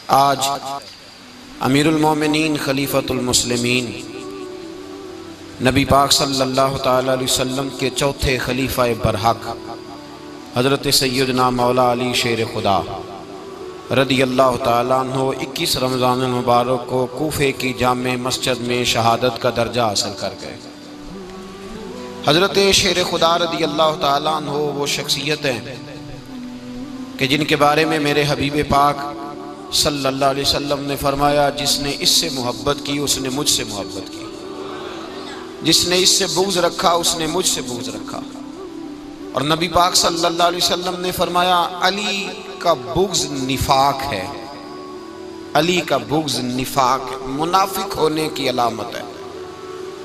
آج امیر المومنین خلیفۃ المسلمین نبی پاک صلی اللہ تعالی علیہ وسلم کے چوتھے خلیفہ برحق حضرت سیدنا مولا علی شیر خدا رضی اللہ تعالیٰ عنہ 21 رمضان المبارک کو کوفے کی جامع مسجد میں شہادت کا درجہ حاصل کر گئے۔ حضرت شیر خدا رضی اللہ تعالیٰ عنہ وہ شخصیت ہیں کہ جن کے بارے میں میرے حبیب پاک صلی اللہ علیہ وسلم نے فرمایا، جس نے اس سے محبت کی اس نے مجھ سے محبت کی، جس نے اس سے بغض رکھا اس نے مجھ سے بغض رکھا۔ اور نبی پاک صلی اللہ علیہ وسلم نے فرمایا علی کا بغض نفاق ہے، علی کا بغض نفاق منافق ہونے کی علامت ہے۔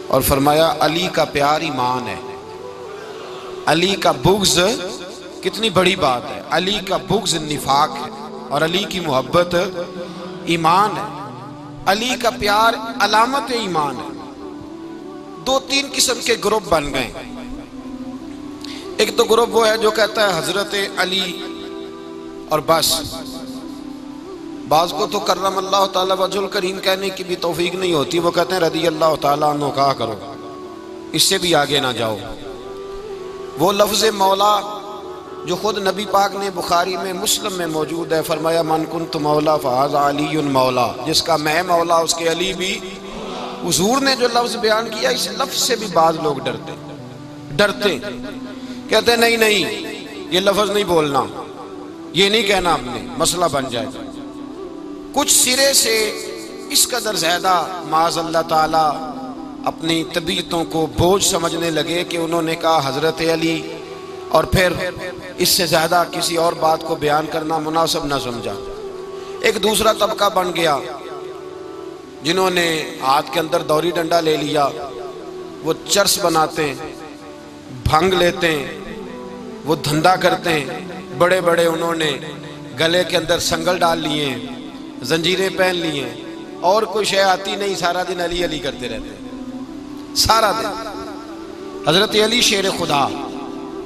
اور فرمایا علی کا پیار ایمان ہے، علی کا بغض کتنی بڑی بات ہے، علی کا بغض نفاق ہے اور علی کی محبت ایمان ہے، علی کا پیار علامت ایمان ہے۔ دو تین قسم کے گروپ بن گئے۔ ایک تو گروپ وہ ہے جو کہتا ہے حضرت علی اور بس، بعض کو تو کرم اللہ تعالیٰ وجہ الکریم کہنے کی بھی توفیق نہیں ہوتی، وہ کہتے ہیں رضی اللہ تعالیٰ عنہ کہا کرو، اس سے بھی آگے نہ جاؤ۔ وہ لفظ مولا جو خود نبی پاک نے بخاری میں مسلم میں موجود ہے، فرمایا من کنت مولا فہذا علی مولا، جس کا میں مولا اس کے علی بھی۔ حضور نے جو لفظ بیان کیا اس لفظ سے بھی بعض لوگ ڈرتے کہتے ہیں نہیں یہ لفظ نہیں بولنا، یہ نہیں کہنا ہم نے، مسئلہ بن جائے گا۔ کچھ سرے سے اس قدر زیادہ معاذ اللہ تعالی اپنی طبیعتوں کو بوجھ سمجھنے لگے کہ انہوں نے کہا حضرت علی، اور پھر اس سے زیادہ کسی اور بات کو بیان کرنا مناسب نہ سمجھا۔ ایک دوسرا طبقہ بن گیا جنہوں نے ہاتھ کے اندر دوری ڈنڈا لے لیا، وہ چرس بناتے ہیں، بھنگ لیتے ہیں، وہ دھندا کرتے ہیں، بڑے بڑے انہوں نے گلے کے اندر سنگل ڈال لیے ہیں، زنجیریں پہن لی ہیں، اور کوئی شے آتی نہیں، سارا دن علی علی کرتے رہتے ہیں سارا دن۔ حضرت علی شیر خدا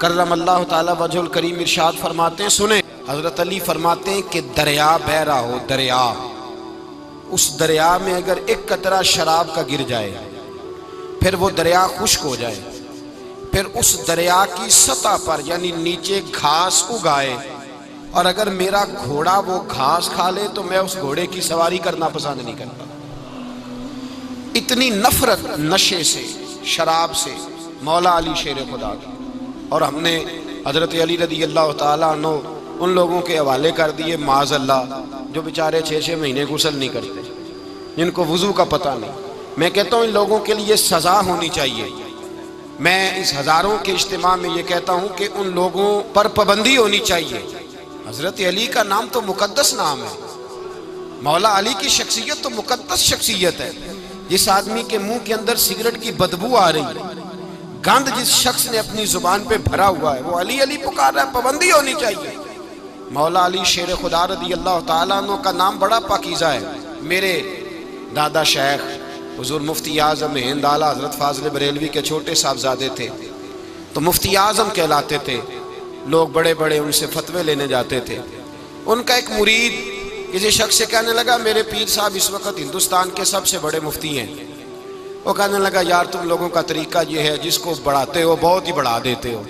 کرم اللہ تعالی وجہ الکریم ارشاد فرماتے ہیں، سنیں، حضرت علی فرماتے ہیں کہ دریا بہہ رہا ہو، دریا، اس دریا میں اگر ایک قطرہ شراب کا گر جائے، پھر وہ دریا خشک ہو جائے، پھر اس دریا کی سطح پر یعنی نیچے گھاس اگائے، اور اگر میرا گھوڑا وہ گھاس کھا لے تو میں اس گھوڑے کی سواری کرنا پسند نہیں کرتا۔ اتنی نفرت نشے سے، شراب سے مولا علی شیر خدا کی۔ اور ہم نے حضرت علی رضی اللہ تعالیٰ عنہ ان لوگوں کے حوالے کر دیے معاذ اللہ جو بیچارے 6 مہینے غسل نہیں کرتے، جن کو وضو کا پتہ نہیں۔ میں کہتا ہوں ان لوگوں کے لیے سزا ہونی چاہیے۔ میں اس ہزاروں کے اجتماع میں یہ کہتا ہوں کہ ان لوگوں پر پابندی ہونی چاہیے۔ حضرت علی کا نام تو مقدس نام ہے، مولا علی کی شخصیت تو مقدس شخصیت ہے۔ جس آدمی کے منہ کے اندر سگریٹ کی بدبو آ رہی ہے، گند جس شخص نے اپنی زبان پہ بھرا ہوا ہے، وہ علی علی پکار رہا ہے، پابندی ہونی چاہیے۔ مولا علی شیر خدا رضی اللہ تعالیٰ عنہ کا نام بڑا پاکیزہ ہے۔ میرے دادا شیخ حضور مفتی اعظم ہند اعلیٰ حضرت فاضل بریلوی کے چھوٹے صاحبزادے تھے، تو مفتی اعظم کہلاتے تھے، لوگ بڑے بڑے ان سے فتوے لینے جاتے تھے۔ ان کا ایک مرید کسی شخص سے کہنے لگا میرے پیر صاحب اس وقت ہندوستان کے سب سے بڑے مفتی ہیں۔ وہ کہنے لگا یار تم لوگوں کا طریقہ یہ ہے، جس کو بڑھاتے ہو بہت ہی بڑھا دیتے ہو۔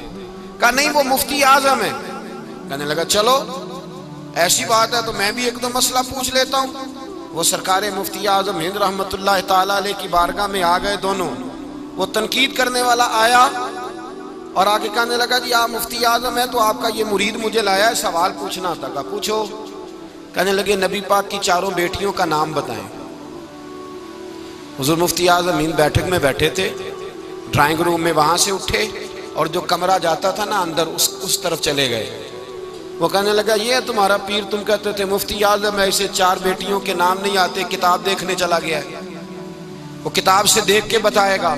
کہا نہیں وہ مفتی اعظم ہے۔ کہنے لگا چلو ایسی بات ہے تو میں بھی ایک دو مسئلہ پوچھ لیتا ہوں۔ وہ سرکار مفتی اعظم ہند رحمت اللہ تعالیٰ علیہ کی بارگاہ میں آ گئے دونوں۔ وہ تنقید کرنے والا آیا اور آگے کہنے لگا جی آپ مفتی اعظم ہے تو آپ کا یہ مرید مجھے لایا ہے، سوال پوچھنا تھا۔ کہا پوچھو۔ کہنے لگے نبی پاک کی 4 بیٹیوں کا نام بتائیں۔ حضور مفتی اعظم ہند بیٹھک میں بیٹھے تھے، ڈرائنگ روم میں، وہاں سے اٹھے اور جو کمرہ جاتا تھا نا اندر اس طرف چلے گئے۔ وہ کہنے لگا یہ ہے تمہارا پیر، تم کہتے تھے مفتی اعظم ہے، اسے 4 بیٹیوں کے نام نہیں آتے، کتاب دیکھنے چلا گیا ہے، وہ کتاب سے دیکھ کے بتائے گا۔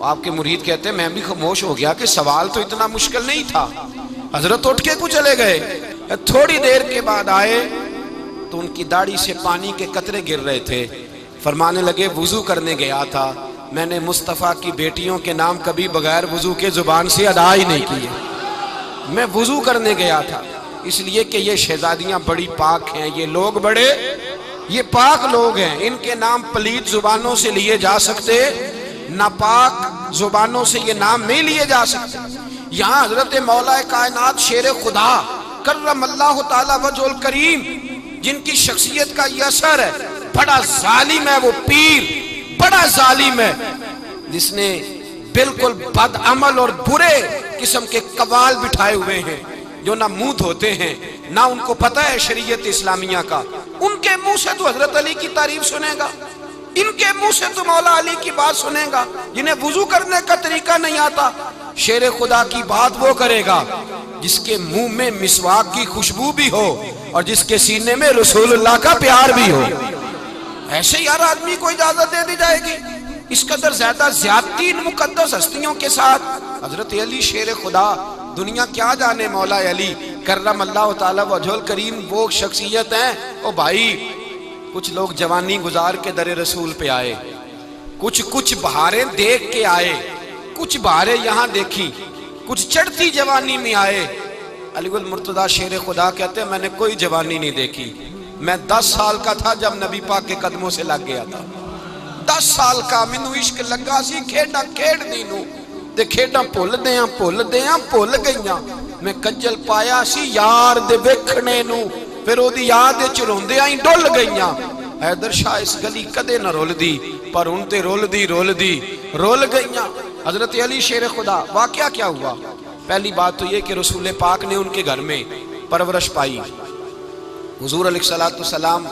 آپ کے مرید کہتے ہیں میں بھی خاموش ہو گیا کہ سوال تو اتنا مشکل نہیں تھا۔ حضرت اٹھ کے کو چلے گئے، تھوڑی دیر کے بعد آئے تو ان کی داڑھی سے پانی کے قطرے گر رہے تھے۔ فرمانے لگے وضو کرنے گیا تھا، میں نے مصطفیٰ کی بیٹیوں کے نام کبھی بغیر وضو کے زبان سے ادا ہی نہیں کیے۔ میں وضو کرنے گیا تھا، اس لیے کہ یہ شہزادیاں بڑی پاک ہیں، یہ لوگ بڑے یہ پاک لوگ ہیں، ان کے نام پلیت زبانوں سے لیے جا سکتے، ناپاک زبانوں سے یہ نام نہیں لیے جا سکتے۔ یہاں حضرت مولا کائنات شیر خدا کرم اللہ تعالی وجہ الکریم، جن کی شخصیت کا یہ اثر ہے، بڑا ظالم ہے وہ پیر، بڑا ظالم ہے جس نے بالکل بد عمل اور برے قسم کے قوال بٹھائے ہوئے ہیں، جو نہ منہ دھوتے ہیں نہ ان کو پتہ ہے شریعت اسلامیہ کا۔ ان کے منہ سے تو حضرت علی کی تعریف سنے گا، ان کے منہ سے تو مولا علی کی بات سنے گا، جنہیں وضو کرنے کا طریقہ نہیں آتا۔ شیر خدا کی بات وہ کرے گا جس کے منہ میں مسواک کی خوشبو بھی ہو اور جس کے سینے میں رسول اللہ کا پیار بھی ہو۔ ایسے ہی ہر آدمی کو اجازت دے دی جائے گی؟ اس قدر زیادہ زیادتی ان مقدس ہستیوں کے ساتھ۔ حضرت علی شیر خدا، دنیا کیا جانے مولا علی کرم اللہ تعالی وجہ الکریم وہ شخصیت ہیں۔ او بھائی، کچھ لوگ جوانی گزار کے در رسول پہ آئے، کچھ بہاریں دیکھ کے آئے، کچھ بہاریں یہاں دیکھی، کچھ چڑھتی جوانی میں آئے۔ علی المرتضیٰ شیر خدا کہتے ہیں میں نے کوئی جوانی نہیں دیکھی، میں 10 سال کا تھا جب نبی پاک کے قدموں سے لگ گیا تھا، 10 سال کا مینوں عشق لگا سی، کھیڈا کھیڈ دی نو تے کھیڈا بھول گئیاں، میں کجل پایا سی یار دے ویکھنے نو، پھر او دی یاد وچ روندیاں ہی ڈل گئیاں۔ حیدر شاہ اس گلی کدے نہ رول دی، پر ان تے رول گئیاں۔ حضرت علی شیر خدا، واقعہ کیا ہوا؟ پہلی بات تو یہ کہ رسول پاک نے ان کے گھر میں پرورش پائی۔ حضور علیہ السلام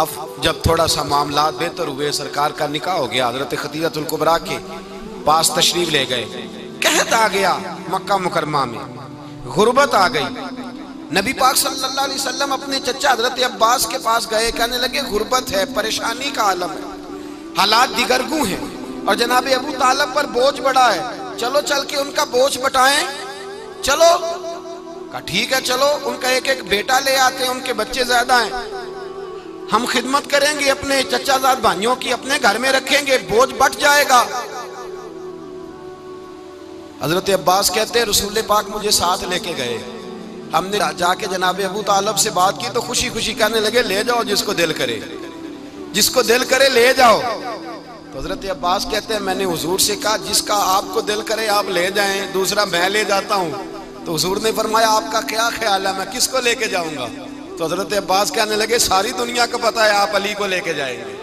اب جب تھوڑا سا معاملات بہتر ہوئے، سرکار کا نکاح ہو گیا، حضرت خدیجہ الکبریٰ کے پاس تشریف لے گئے۔ قحط آ گیا مکہ مکرمہ میں، غربت آ گئی۔ نبی پاک صلی اللہ علیہ وسلم اپنے چچا حضرت عباس کے پاس گئے، کہنے لگے غربت ہے، پریشانی کا عالم ہے، حالات دیگرگوں ہیں، اور جناب ابو طالب پر بوجھ بڑا ہے، چلو چل کے ان کا بوجھ بٹائیں۔ چلو کہا ٹھیک ہے، چلو ان کا ایک بیٹا لے آتے ہیں، ان کے بچے زیادہ ہیں، ہم خدمت کریں گے اپنے چچا زاد بھائیوں کی، اپنے گھر میں رکھیں گے، بوجھ بٹ جائے گا۔ حضرت عباس کہتے ہیں رسول پاک مجھے ساتھ لے کے گئے، ہم نے جا کے جناب ابو طالب سے بات کی تو خوشی خوشی کہنے لگے لے جاؤ جس کو دل کرے لے جاؤ۔ تو حضرت عباس کہتے ہیں میں نے حضور سے کہا جس کا آپ کو دل کرے آپ لے جائیں، دوسرا میں لے جاتا ہوں۔ تو حضور نے فرمایا آپ کا کیا خیال ہے، میں کس کو لے کے جاؤں گا؟ تو حضرت عباس کہنے لگے ساری دنیا کو پتا ہے آپ علی کو لے کے جائیں گے،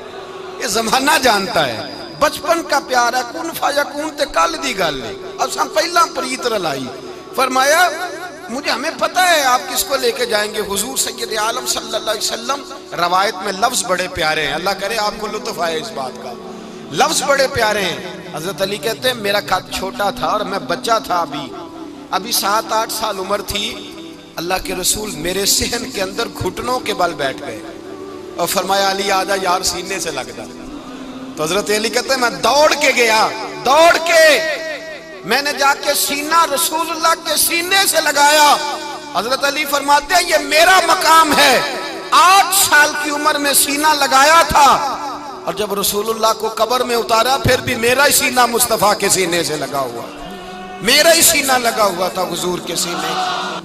یہ زمانہ جانتا ہے، بچپن کا پیار ہے، کن فیکون تے کل دی گل ہے، اب سن پہلا پریت رلائی۔ فرمایا ہمیں پتہ ہے آپ کس کو لے کے جائیں گے۔ حضور سید عالم صلی اللہ علیہ وسلم، روایت میں لفظ بڑے پیارے ہیں، اللہ کرے آپ کو لطف آئے اس بات کا، لفظ بڑے پیارے ہیں۔ حضرت علی کہتے ہیں میرا قد چھوٹا تھا اور میں بچہ تھا، ابھی 7-8 سال عمر تھی، اللہ کے رسول میرے صحن کے اندر گھٹنوں کے بل بیٹھ گئے اور فرمایا علی آجا یار سینے سے لگ جا۔ تو حضرت علی کہتے ہیں میں دوڑ کے گیا، میں نے جا کے سینہ رسول اللہ کے سینے سے لگایا۔ حضرت علی فرماتے ہیں یہ میرا مقام ہے، 8 سال کی عمر میں سینہ لگایا تھا، اور جب رسول اللہ کو قبر میں اتارا پھر بھی میرا ہی سینہ مصطفیٰ کے سینے سے لگا ہوا، میرا ہی سینہ لگا ہوا تھا حضور کے سینے۔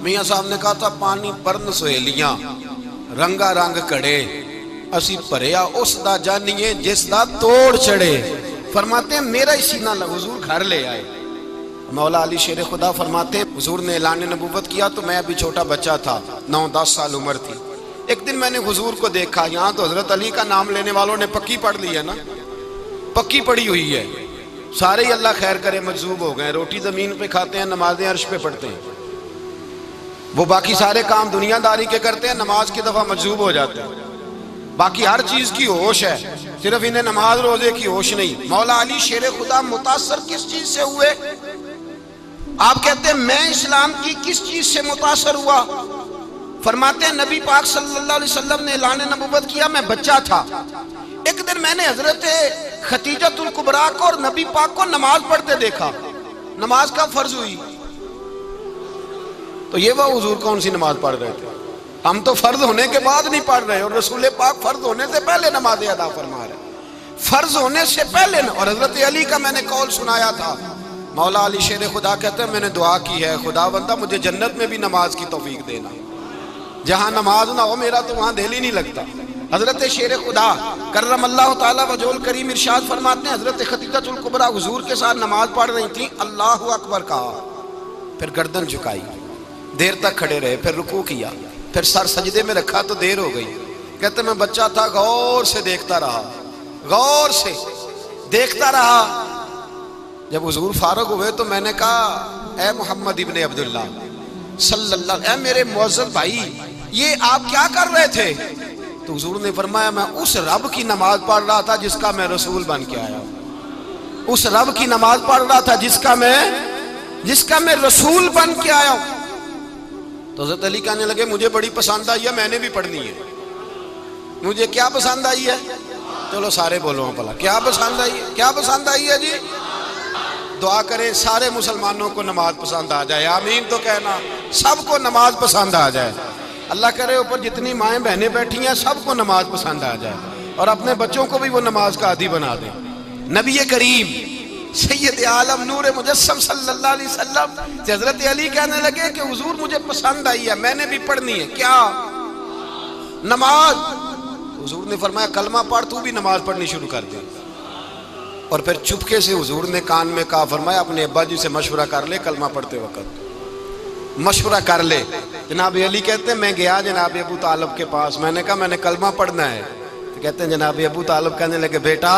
میاں صاحب نے کہا تھا پانی پرن سہیلیاں رنگا رنگ کڑے، اسی پریا اس دا جانیے جس دا توڑ چڑھے۔ فرماتے ہیں میرا ہی سینہ لگا، حضور گھر لے آئے۔ مولا علی شیر خدا فرماتے ہیں حضور نے اعلان نبوت کیا تو میں ابھی چھوٹا بچہ تھا، 9-10 سال عمر تھی۔ ایک دن میں نے حضور کو دیکھا، یہاں تو حضرت علی کا نام لینے والوں نے پکی پڑھ لی ہے نا، پکی پڑھی ہوئی ہے، سارے ہی اللہ خیر کرے مجذوب ہو گئے، روٹی زمین پہ کھاتے ہیں، نمازیں عرش پہ پڑھتے ہیں، وہ باقی سارے کام دنیا داری کے کرتے ہیں، نماز کی دفعہ مجذوب ہو جاتے ہیں، باقی ہر چیز کی ہوش ہے، صرف انہیں نماز روزے کی ہوش نہیں۔ مولا علی شیر خدا متاثر کس چیز سے ہوئے؟ آپ کہتے ہیں میں اسلام کی کس چیز سے متاثر ہوا؟ فرماتے ہیں نبی پاک صلی اللہ علیہ وسلم نے اعلان نبوت کیا، میں بچہ تھا، ایک دن میں نے حضرت خدیجہ الکبریٰ کو اور نبی پاک کو نماز پڑھتے دیکھا، نماز کا فرض ہوئی تو یہ وہ حضور کون سی نماز پڑھ رہے تھے؟ ہم تو فرض ہونے کے بعد نہیں پڑھ رہے، اور رسول پاک فرض ہونے سے پہلے نماز ادا فرما رہے، فرض ہونے سے پہلے۔ اور حضرت علی کا میں نے قول سنایا تھا، مولا علی شیر خدا کہتے ہیں میں نے دعا کی ہے خدا بندہ مجھے جنت میں بھی نماز کی توفیق دینا، جہاں نماز نہ ہو میرا تو وہاں دل ہی نہیں لگتا۔ حضرت شیر خدا کرم اللہ تعالیٰ وجہ الکریم ارشاد فرماتے ہیں حضرت خدیجہ الکبریٰ حضور کے ساتھ نماز پڑھ رہی تھیں، اللہ اکبر کہا، پھر گردن جھکائی، دیر تک کھڑے رہے، پھر رکوع کیا، پھر سر سجدے میں رکھا تو دیر ہو گئی۔ کہتے میں بچہ تھا، غور سے دیکھتا رہا، غور سے دیکھتا رہا۔ جب حضور فارغ ہوئے تو میں نے کہا اے محمد ابن عبداللہ صلی اللہ، اے میرے معزز بھائی یہ آپ کیا کر رہے تھے؟ تو حضور نے فرمایا میں اس رب کی نماز پڑھ رہا تھا جس کا میں رسول بن کے آیا ہوں، اس رب کی نماز پڑھ رہا تھا جس کا میں رسول بن کے آیا ہوں۔ تو حضرت علی کہنے لگے مجھے بڑی پسند آئی ہے، میں نے بھی پڑھنی ہے۔ مجھے کیا پسند آئی ہے؟ چلو سارے بولو پلا کیا پسند آئی ہے؟ کیا پسند آئی ہے جی؟ دعا کریں سارے مسلمانوں کو نماز پسند آ جائے، آمین تو کہنا، سب کو نماز پسند آ جائے۔ اللہ کرے اوپر جتنی مائیں بہنیں بیٹھی ہیں سب کو نماز پسند آ جائے، اور اپنے بچوں کو بھی وہ نماز کا عادی بنا دیں۔ نبی کریم سید عالم نور مجسم صلی اللہ علیہ وسلم حضرت علی کہنے لگے کہ حضور مجھے پسند آئی ہے، میں نے بھی پڑھنی ہے۔ کیا؟ نماز۔ حضور نے فرمایا کلمہ پڑھ، تو بھی نماز پڑھنی شروع کر دے۔ اور پھر چپکے سے حضور نے کان میں کہا، فرمایا اپنے ابا جی سے مشورہ کر لے، کلمہ پڑھتے وقت مشورہ کر لے۔ جناب علی کہتے ہیں میں گیا جناب ابو طالب کے پاس، میں نے کہا میں نے کلمہ پڑھنا ہے۔ تو کہتے ہیں جناب ابو طالب کہنے لگے بیٹا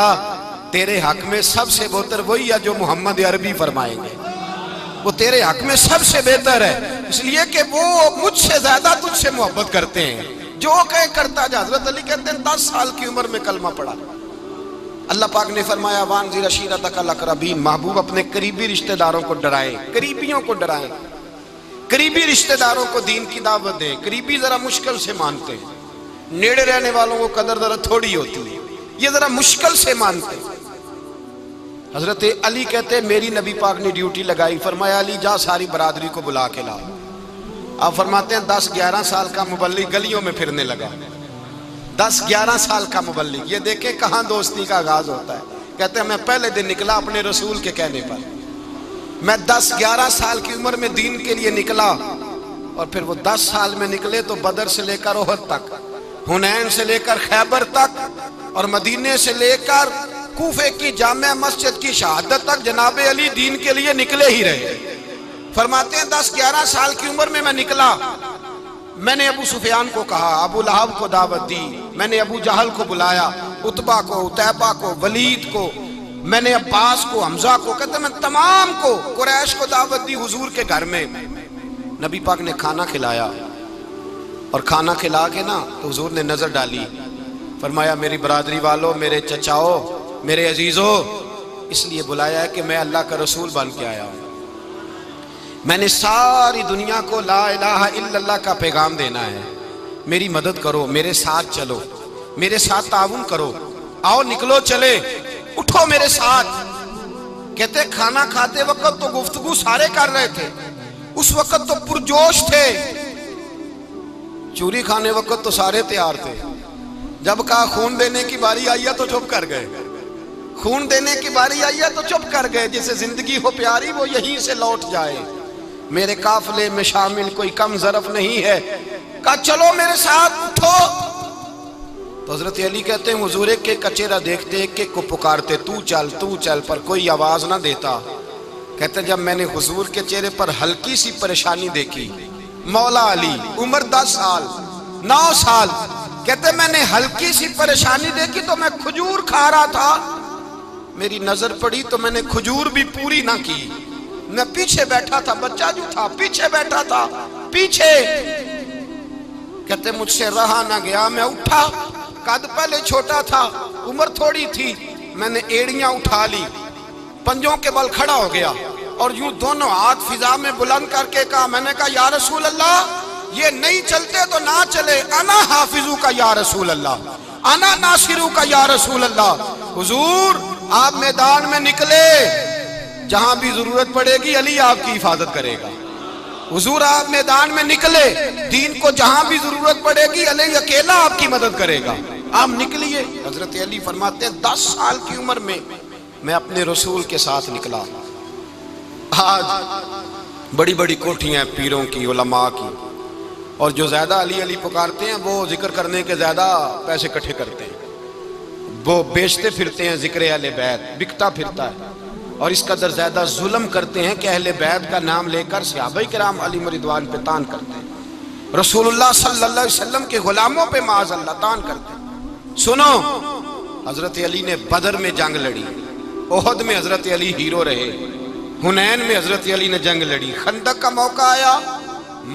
تیرے حق میں سب سے بہتر وہی ہے جو محمد عربی فرمائیں گے، وہ تیرے حق میں سب سے بہتر ہے، اس لیے کہ وہ مجھ سے زیادہ تجھ سے محبت کرتے ہیں، جو کہیں کرتا جا۔ حضرت علی کہتے ہیں 10 سال کی عمر میں کلمہ پڑھا۔ اللہ پاک نے فرمایا وانذر عشیرتک الاقربین، محبوب اپنے قریبی رشتہ داروں کو ڈرائیں، قریبیوں کو ڈرائیں، قریبی رشتہ داروں کو دین کی دعوت دیں۔ قریبی ذرا مشکل سے مانتے ہیں، نیڑے رہنے والوں کو قدر ذرا تھوڑی ہوتی ہے، یہ ذرا مشکل سے مانتے ہیں۔ حضرت علی کہتے ہیں میری نبی پاک نے ڈیوٹی لگائی، فرمایا علی جا ساری برادری کو بلا کے لا۔ آپ فرماتے ہیں 10-11 سال کا مبلغ گلیوں میں پھرنے لگا، 10-11 سال کا مبلغ۔ یہ دیکھیں کہاں دوستی کا آغاز ہوتا ہے۔ کہتے ہیں میں پہلے دن نکلا اپنے رسول کے کہنے پر، میں 10-11 سال کی عمر میں دین کے لیے نکلا، اور پھر وہ 10 سال میں نکلے تو بدر سے لے کر احد تک، حنین سے لے کر خیبر تک، اور مدینے سے لے کر کوفے کی جامع مسجد کی شہادت تک جناب علی دین کے لیے نکلے ہی رہے۔ فرماتے ہیں 10-11 سال کی عمر میں نکلا، میں نے ابو سفیان کو کہا، ابو لہب کو دعوت دی، میں نے ابو جہل کو بلایا، عتبہ کو، عتیبہ کو، ولید کو، میں نے عباس کو، حمزہ کو، کہتے میں تمام کو، قریش کو دعوت دی حضور کے گھر میں۔ نبی پاک نے کھانا کھلایا، اور کھانا کھلا کے نا تو حضور نے نظر ڈالی، فرمایا میری برادری والوں، میرے چچاؤ، میرے عزیزو، اس لیے بلایا ہے کہ میں اللہ کا رسول بن کے آیا ہوں، میں نے ساری دنیا کو لا الہ الا اللہ کا پیغام دینا ہے، میری مدد کرو، میرے ساتھ چلو، میرے ساتھ تعاون کرو، آؤ نکلو چلے، اٹھو میرے ساتھ۔ کہتے کھانا کھاتے وقت تو گفتگو سارے کر رہے تھے، اس وقت تو پرجوش تھے، چوری کھانے وقت تو سارے تیار تھے، جب کہا خون دینے کی باری آئی ہے تو چپ کر گئے، خون دینے کی باری آئی ہے تو چپ کر گئے، جسے زندگی ہو پیاری وہ یہیں سے لوٹ جائے، میرے قافلے میں شامل کوئی کم ظرف نہیں ہے، کہا چلو میرے ساتھ اٹھو۔ تو حضرت علی کہتے ہیں حضور ایک ایک کا چہرہ دیکھتے، ایک ایک کو پکارتے، تو چل، پر کوئی آواز نہ دیتا۔ کہتے جب میں نے حضور کے چہرے پر ہلکی سی پریشانی دیکھی، مولا علی عمر 10 سال 9 سال، کہتے میں نے ہلکی سی پریشانی دیکھی تو میں کھجور کھا رہا تھا، میری نظر پڑی تو میں نے کھجور بھی پوری نہ کی، میں پیچھے بیٹھا تھا، بچہ جو تھا پیچھے بیٹھا تھا، پیچھے۔ کہتے مجھ سے رہا نہ گیا، میں اٹھا، قد پہلے چھوٹا تھا، عمر تھوڑی تھی، میں نے ایڑیاں اٹھا لی، پنجوں کے بل کھڑا ہو گیا، اور یوں دونوں ہاتھ فضا میں بلند کر کے کہا، میں نے کہا یا رسول اللہ یہ نہیں چلتے تو نہ چلے، انا حافظو کا یا رسول اللہ، انا ناصرو کا یا رسول اللہ۔ حضور آپ میدان میں نکلے، جہاں بھی ضرورت پڑے گی علی آپ کی حفاظت کرے گا، حضور آپ میدان میں نکلے، دین کو جہاں بھی ضرورت پڑے گی علی اکیلا آپ کی مدد کرے گا، آپ نکلیے۔ حضرت علی فرماتے ہیں 10 سال کی عمر میں اپنے رسول کے ساتھ نکلا۔ آج بڑی بڑی کوٹھیاں پیروں کی، علماء کی، اور جو زیادہ علی علی پکارتے ہیں وہ ذکر کرنے کے زیادہ پیسے اکٹھے کرتے ہیں، وہ بیچتے پھرتے ہیں ذکر اہل بیت، بکتا پھرتا ہے، اور اس قدر زیادہ ظلم کرتے ہیں کہ اہل بیت کا نام لے کر صحابہ کرام علی رضوان پہ تان کرتے ہیں، رسول اللہ صلی اللہ علیہ وسلم کے غلاموں پہ معاذ اللہ تان کرتے ہیں۔ سنو، حضرت علی نے بدر میں جنگ لڑی، احد میں حضرت علی ہیرو رہے، حنین میں حضرت علی نے جنگ لڑی، خندق کا موقع آیا،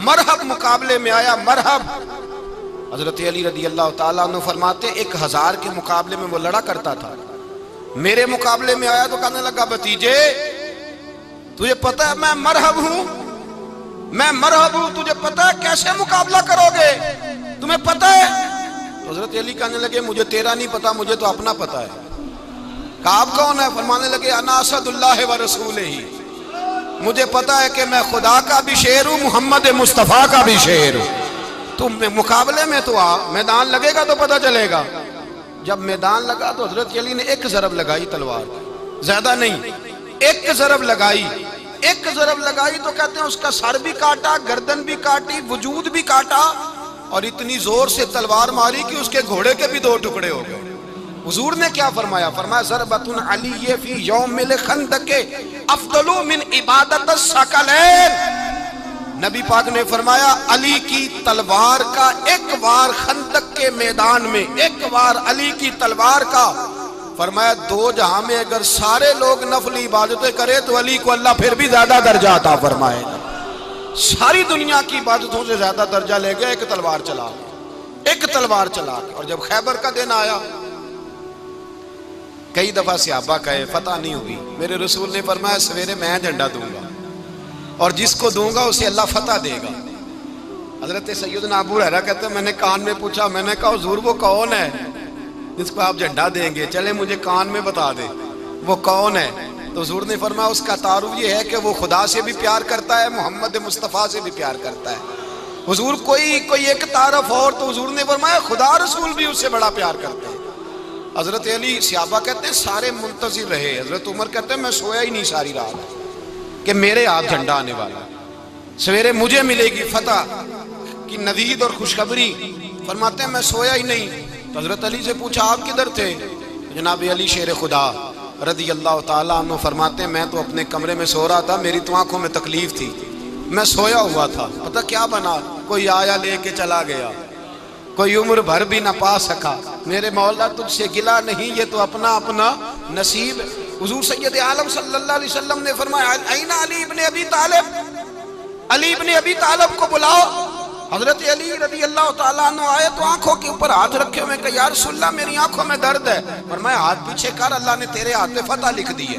مرحب مقابلے میں آیا، مرحب۔ حضرت علی رضی اللہ تعالیٰ عنہ فرماتے 1000 کے مقابلے میں وہ لڑا کرتا تھا، میرے مقابلے میں آیا تو کہنے لگا بھتیجے تجھے پتہ ہے میں مرحب ہوں، میں مرحب ہوں، تجھے پتہ ہے کیسے مقابلہ کرو گے، تمہیں پتہ ہے؟ تو حضرت علی کہنے لگے مجھے تیرا نہیں پتا، مجھے تو اپنا پتہ ہے۔ کہا آپ کون ہے؟ فرمانے لگے انا اسد اللہ و رسولہ، مجھے پتا ہے کہ میں خدا کا بھی شیر ہوں، محمد مصطفیٰ کا بھی شیر ہوں۔ تم مقابلے میں تو آ، میدان لگے گا تو پتہ چلے گا۔ جب میدان لگا تو حضرت علی نے ایک ضرب لگائی تلوار، زیادہ نہیں، ایک ضرب لگائی، ایک ضرب لگائی تو کہتے ہیں اس کا سر بھی کاٹا، گردن بھی کاٹی، وجود بھی کاٹا، اور اتنی زور سے تلوار ماری کہ اس کے گھوڑے کے بھی 2 ٹکڑے ہو گئے۔ حضور نے کیا فرمایا؟ فرمایا ضربۃ علی فی یوم الخندق افضل من عبادت الثقلین۔ نبی پاک نے فرمایا علی کی تلوار کا ایک وار خندق کے میدان میں، ایک وار علی کی تلوار کا، فرمایا 2 جہاں میں اگر سارے لوگ نفل عبادتیں کرے تو علی کو اللہ پھر بھی زیادہ درجہ عطا فرمائے گا۔ ساری دنیا کی عبادتوں سے زیادہ درجہ لے گیا ایک تلوار چلا کے، ایک تلوار چلا کے۔ اور جب خیبر کا دن آیا، کئی دفعہ صحابہ کہے فتح نہیں ہوئی، میرے رسول نے فرمایا سویرے میں جھنڈا دوں گا اور جس کو دوں گا اسے اللہ فتح دے گا۔ حضرت سیدنا ابو ہریرہ کہتے ہیں میں نے کان میں پوچھا، میں نے کہا حضور وہ کون ہے جس کو آپ جھنڈا دیں گے؟ چلے مجھے کان میں بتا دے وہ کون ہے۔ تو حضور نے فرمایا اس کا تعارف یہ ہے کہ وہ خدا سے بھی پیار کرتا ہے، محمد مصطفیٰ سے بھی پیار کرتا ہے۔ حضور کوئی ایک تعارف اور، تو حضور نے فرمایا خدا رسول بھی اس سے بڑا پیار کرتا ہے۔ حضرت علی صحابہ کہتے ہیں سارے منتظر رہے، حضرت عمر کہتے ہیں میں سویا ہی نہیں ساری رات کہ میرے ہاتھ جھنڈا آنے والا، سویرے مجھے ملے گی فتح کی نوید اور خوشخبری۔ فرماتے ہیں میں سویا ہی نہیں۔ تو حضرت علی سے پوچھا آپ کدھر تھے؟ جناب علی شیر خدا رضی اللہ تعالیٰ عنہ فرماتے ہیں میں تو اپنے کمرے میں سو رہا تھا، میری تو آنکھوں میں تکلیف تھی، میں سویا ہوا تھا، پتہ کیا بنا، کوئی آیا لے کے چلا گیا، کوئی عمر بھر بھی نہ پا سکا۔ میرے مولا تجھ سے گلا نہیں، یہ تو اپنا اپنا نصیب۔ حضور سید عالم صلی اللہ علیہ وسلم نے فرمایا این علی ابن ابی طالب، علی ابن ابی طالب کو بلاؤ۔ حضرت علی رضی اللہ تعالیٰ عنہ آئے تو آنکھوں کے اوپر ہاتھ رکھے ہوئے کہ یا رسول اللہ میری آنکھوں میں درد ہے۔ فرمایا ہاتھ پیچھے کر، اللہ نے تیرے ہاتھ پہ فتح لکھ دی ہے،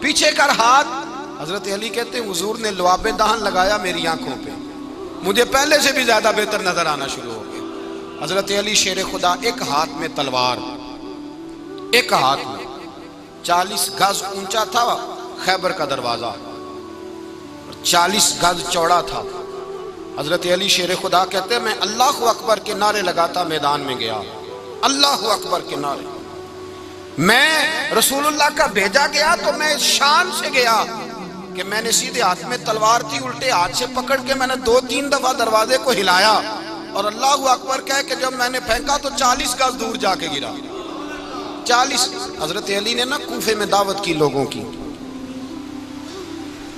پیچھے کر ہاتھ۔ حضرت علی کہتے ہیں حضور نے لعاب دہن لگایا میری آنکھوں پہ، مجھے پہلے سے بھی زیادہ بہتر نظر آنا شروع ہو گیا۔ حضرت علی شیر خدا ایک ہاتھ میں تلوار، ایک ہاتھ میں 40 گز اونچا تھا خیبر کا دروازہ، 40 گز چوڑا تھا۔ حضرت علی شیر خدا کہتے ہیں میں اللہ اکبر کے نعرے لگاتا میدان میں گیا، اللہ اکبر کے نعرے۔ میں رسول اللہ کا بھیجا گیا تو میں شان سے گیا کہ میں نے سیدھے ہاتھ میں تلوار تھی، الٹے ہاتھ سے پکڑ کے میں نے 2-3 دفعہ دروازے کو ہلایا اور اللہ اکبر کہہ کہ جب میں نے پھینکا تو 40 گز دور جا کے گرا، 40۔ حضرت علی نے نا کوفے میں دعوت کی لوگوں کی،